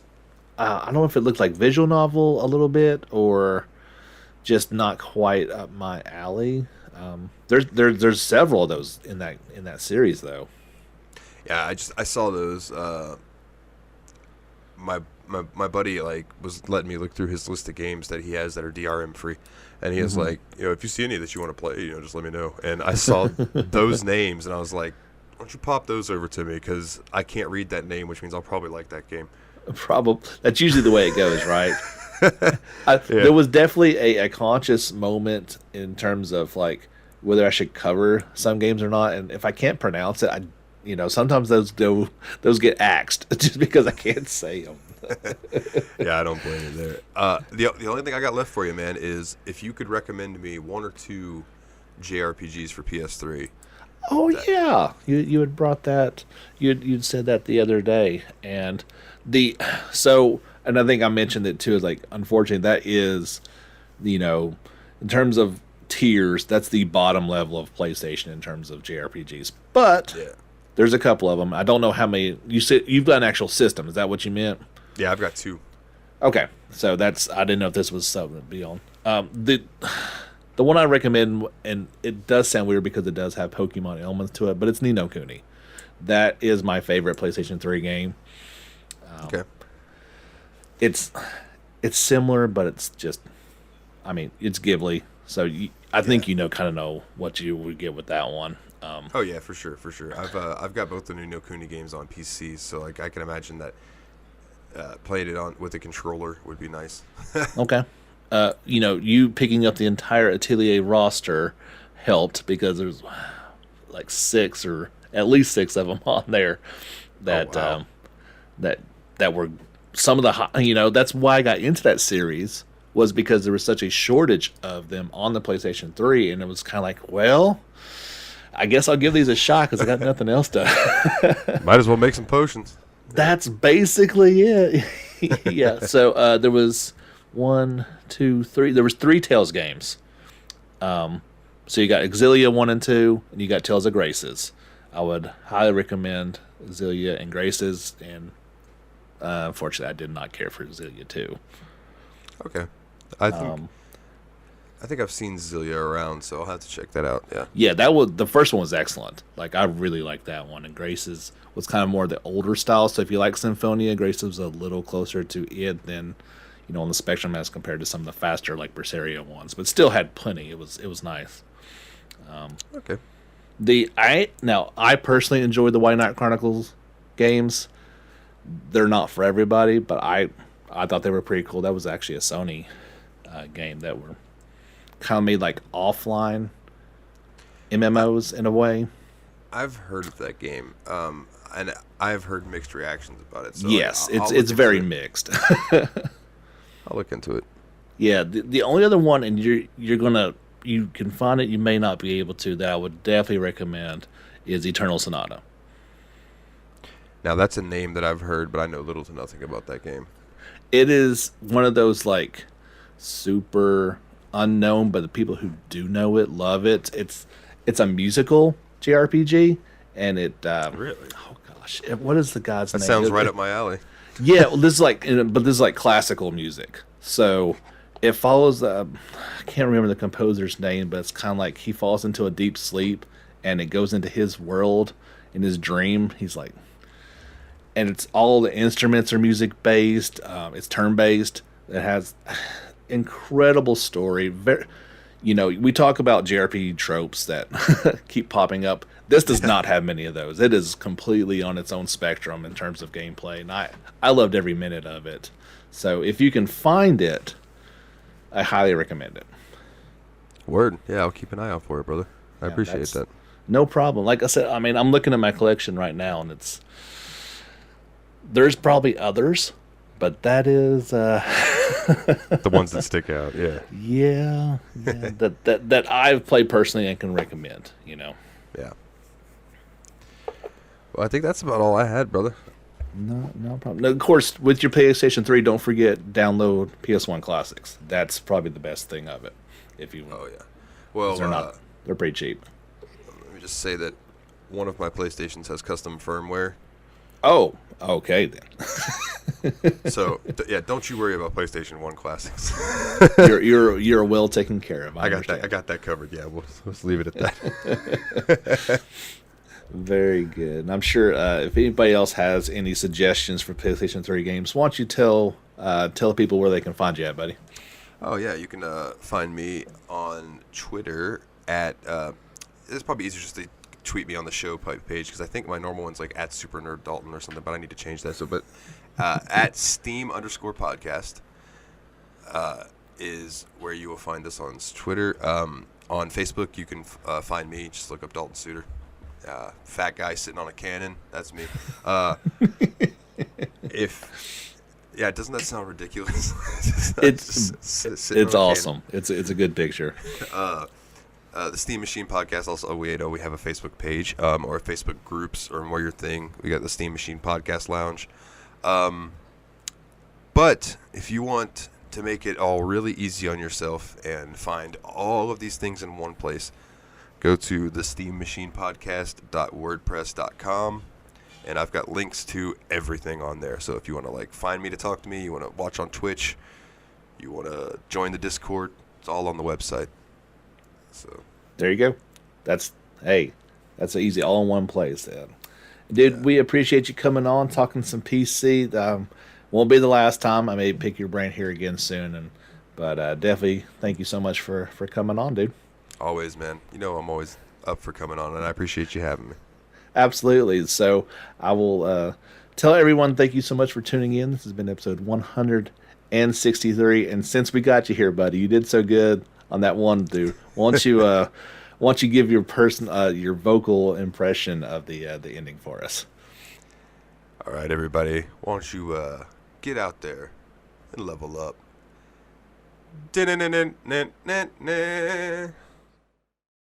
I don't know if it looked like visual novel a little bit or just not quite up my alley. There's several of those in that series though. Yeah, I saw those. My buddy was letting me look through his list of games that he has that are DRM free, and he was like, if you see any that you want to play, just let me know. And I saw those names, and I was like, why don't you pop those over to me because I can't read that name, which means I'll probably like that game. Probably that's usually the way it goes, right? There was definitely a conscious moment in terms of whether I should cover some games or not, and if I can't pronounce it, sometimes those get axed just because I can't say them. Yeah, I don't blame you there. The only thing I got left for you, man, is if you could recommend me one or two JRPGs for PS3. Oh yeah, you had brought that. You'd said that the other day, and I think I mentioned it too. Is unfortunately that is, in terms of tiers, that's the bottom level of PlayStation in terms of JRPGs. But there's a couple of them. I don't know how many. You said you've got an actual system. Is that what you meant? Yeah, I've got two. Okay, so I didn't know if this was something to be on. The one I recommend, and it does sound weird because it does have Pokemon elements to it, but it's Ni no Kuni. That is my favorite PlayStation 3 game. Okay. It's similar, but it's just, it's Ghibli, so I think kind of know what you would get with that one. Oh yeah, for sure. I've got both the Ni no Kuni games on PC, so I can imagine that playing it on with a controller would be nice. Okay. You picking up the entire Atelier roster helped because there's six or at least six of them on there that that were some of the that's why I got into that series was because there was such a shortage of them on the PlayStation 3, and it was kind of well, I guess I'll give these a shot because I got nothing else to. Might as well make some potions. That's basically it. Yeah. So there was 1, 2, 3. There was 3 Tales games. So you got Exilia 1 and 2, and you got Tales of Graces. I would highly recommend Exilia and Graces, and unfortunately, I did not care for Exilia 2. Okay, I think I've seen Exilia around, so I'll have to check that out. Yeah. Yeah, the first one was excellent. I really liked that one, and Graces was kind of more the older style. So if you like Symphonia, Graces was a little closer to it than on the spectrum as compared to some of the faster Berseria ones, but still had plenty. It was nice. Okay. I personally enjoy the White Knight Chronicles games. They're not for everybody, but I thought they were pretty cool. That was actually a Sony game that were kind of made offline MMOs in a way. I've heard of that game, and I've heard mixed reactions about it. So yes, it's very mixed. I'll look into it. Yeah, the only other one, and you can find it, you may not be able to, that I would definitely recommend is Eternal Sonata. Now that's a name that I've heard, but I know little to nothing about that game. It is one of those super unknown, but the people who do know it love it. It's a musical JRPG, and it really. Oh gosh, what is the guy's name? That sounds right up my alley. Yeah, well, this is classical music. So it follows I can't remember the composer's name, but it's kind of he falls into a deep sleep, and it goes into his world in his dream. He's and it's all the instruments are music based. It's turn based, It has incredible story. We talk about JRPG tropes that keep popping up. This does not have many of those. It is completely on its own spectrum in terms of gameplay, and I loved every minute of it. So if you can find it, I highly recommend it. Word. Yeah, I'll keep an eye out for it, brother. I Yeah, appreciate that. no problem. Like I said, I mean, I'm looking at my collection right now, and there's probably others, but that is The ones that stick out, yeah. yeah, that I've played personally and can recommend. Yeah. Well, I think that's about all I had, brother. No problem. Now, of course, with your PlayStation 3, don't forget download PS1 classics. That's probably the best thing of it. If you Oh, yeah. Well, they're pretty cheap. let me just say that one of my PlayStations has custom firmware. Oh, okay then. So, yeah, don't you worry about PlayStation 1 classics. you're well taken care of. I got that covered. Yeah, let's leave it at that. Very good. And I'm sure if anybody else has any suggestions for PlayStation 3 games, why don't you tell people where they can find you at, buddy? Oh, yeah, you can find me on Twitter at, it's probably easier just to tweet me on the show page, because I think my normal one's like at Super Nerd Dalton or something, but I need to change that. So, but at Steam_podcast is where you will find us on Twitter. On Facebook, you can find me. Just look up Dalton Suter. Fat guy sitting on a cannon. That's me. Yeah, doesn't that sound ridiculous? It's awesome. It's a good picture. The Steam Machine Podcast, also, we have a Facebook page, or Facebook groups, or more your thing. We got the Steam Machine Podcast Lounge. But if you want to make it all really easy on yourself and find all of these things in one place, go to the steammachinepodcast.wordpress.com, and I've got links to everything on there. So if you want to find me to talk to me, you want to watch on Twitch, you want to join the Discord, it's all on the website. So there you go. That's easy, all in one place. Then, dude, we appreciate you coming on, talking some PC. Won't be the last time. I may pick your brain here again soon, but definitely thank you so much for coming on, dude. Always, man. I'm always up for coming on, and I appreciate you having me. Absolutely. So I will tell everyone thank you so much for tuning in. This has been episode 163, and since we got you here, buddy, you did so good on that one, dude. Why don't you give your your vocal impression of the ending for us? All right, everybody. Why don't you get out there and level up?